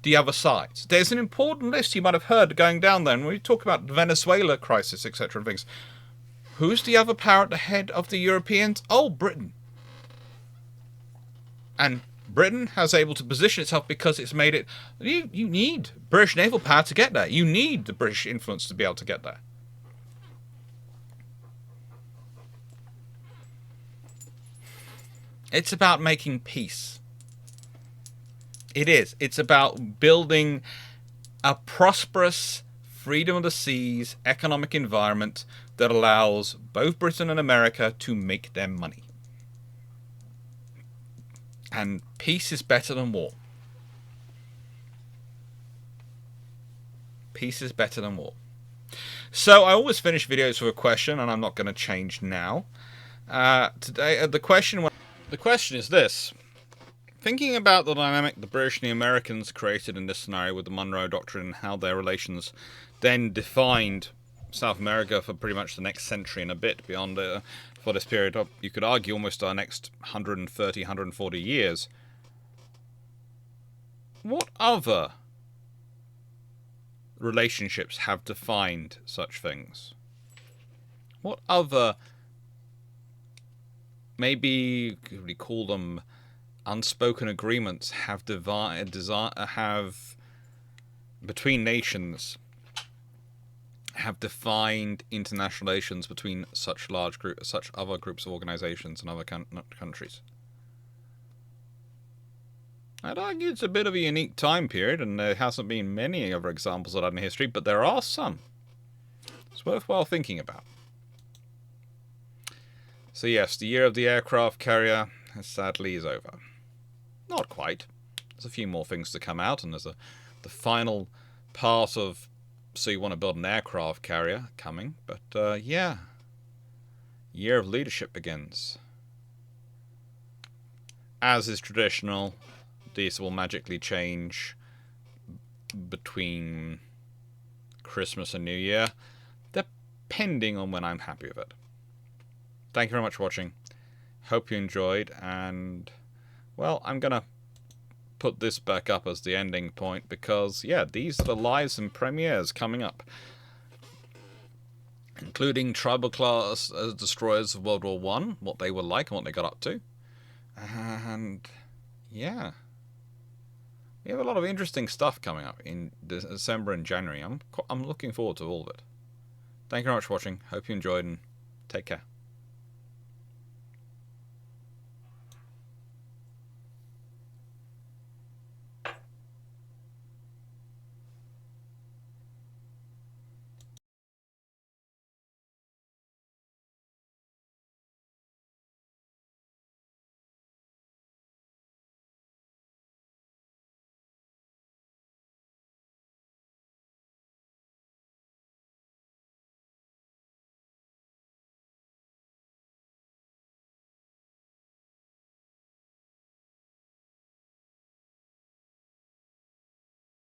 Speaker 1: the other sides. There's an important list you might have heard going down there, and when we talk about the Venezuela crisis, etc. and things. Who's the other power at the head of the Europeans? Oh, Britain. And Britain has able to position itself because it's made it... You need British naval power to get there. You need the British influence to be able to get there. It's about making peace. It is. It's about building a prosperous, freedom of the seas, economic environment that allows both Britain and America to make their money. And peace is better than war. Peace is better than war. So I always finish videos with a question, and I'm not going to change now. Today, the question is this. Thinking about the dynamic the British and the Americans created in this scenario with the Monroe Doctrine and how their relations then defined South America for pretty much the next century and a bit beyond for this period of, you could argue, almost our next 130, 140 years. What other relationships have defined such things? What other, maybe could we call them unspoken agreements, have between nations, have defined international relations between such other groups of organizations and other countries? I'd argue it's a bit of a unique time period, and there hasn't been many other examples of that in history, but there are some. It's worthwhile thinking about. So yes, the year of the aircraft carrier sadly is over. Not quite. There's a few more things to come out, and there's the final part of So You Want to Build an Aircraft Carrier coming. But yeah, year of leadership begins. As is traditional, these will magically change between Christmas and New Year, depending on when I'm happy with it. Thank you very much for watching. Hope you enjoyed, and well, I'm gonna put this back up as the ending point because, yeah, these are the lives and premieres coming up, including tribal class destroyers of World War I, what they were like and what they got up to, and yeah, we have a lot of interesting stuff coming up in December and January. I'm looking forward to all of it. Thank you very much for watching. Hope you enjoyed, and take care.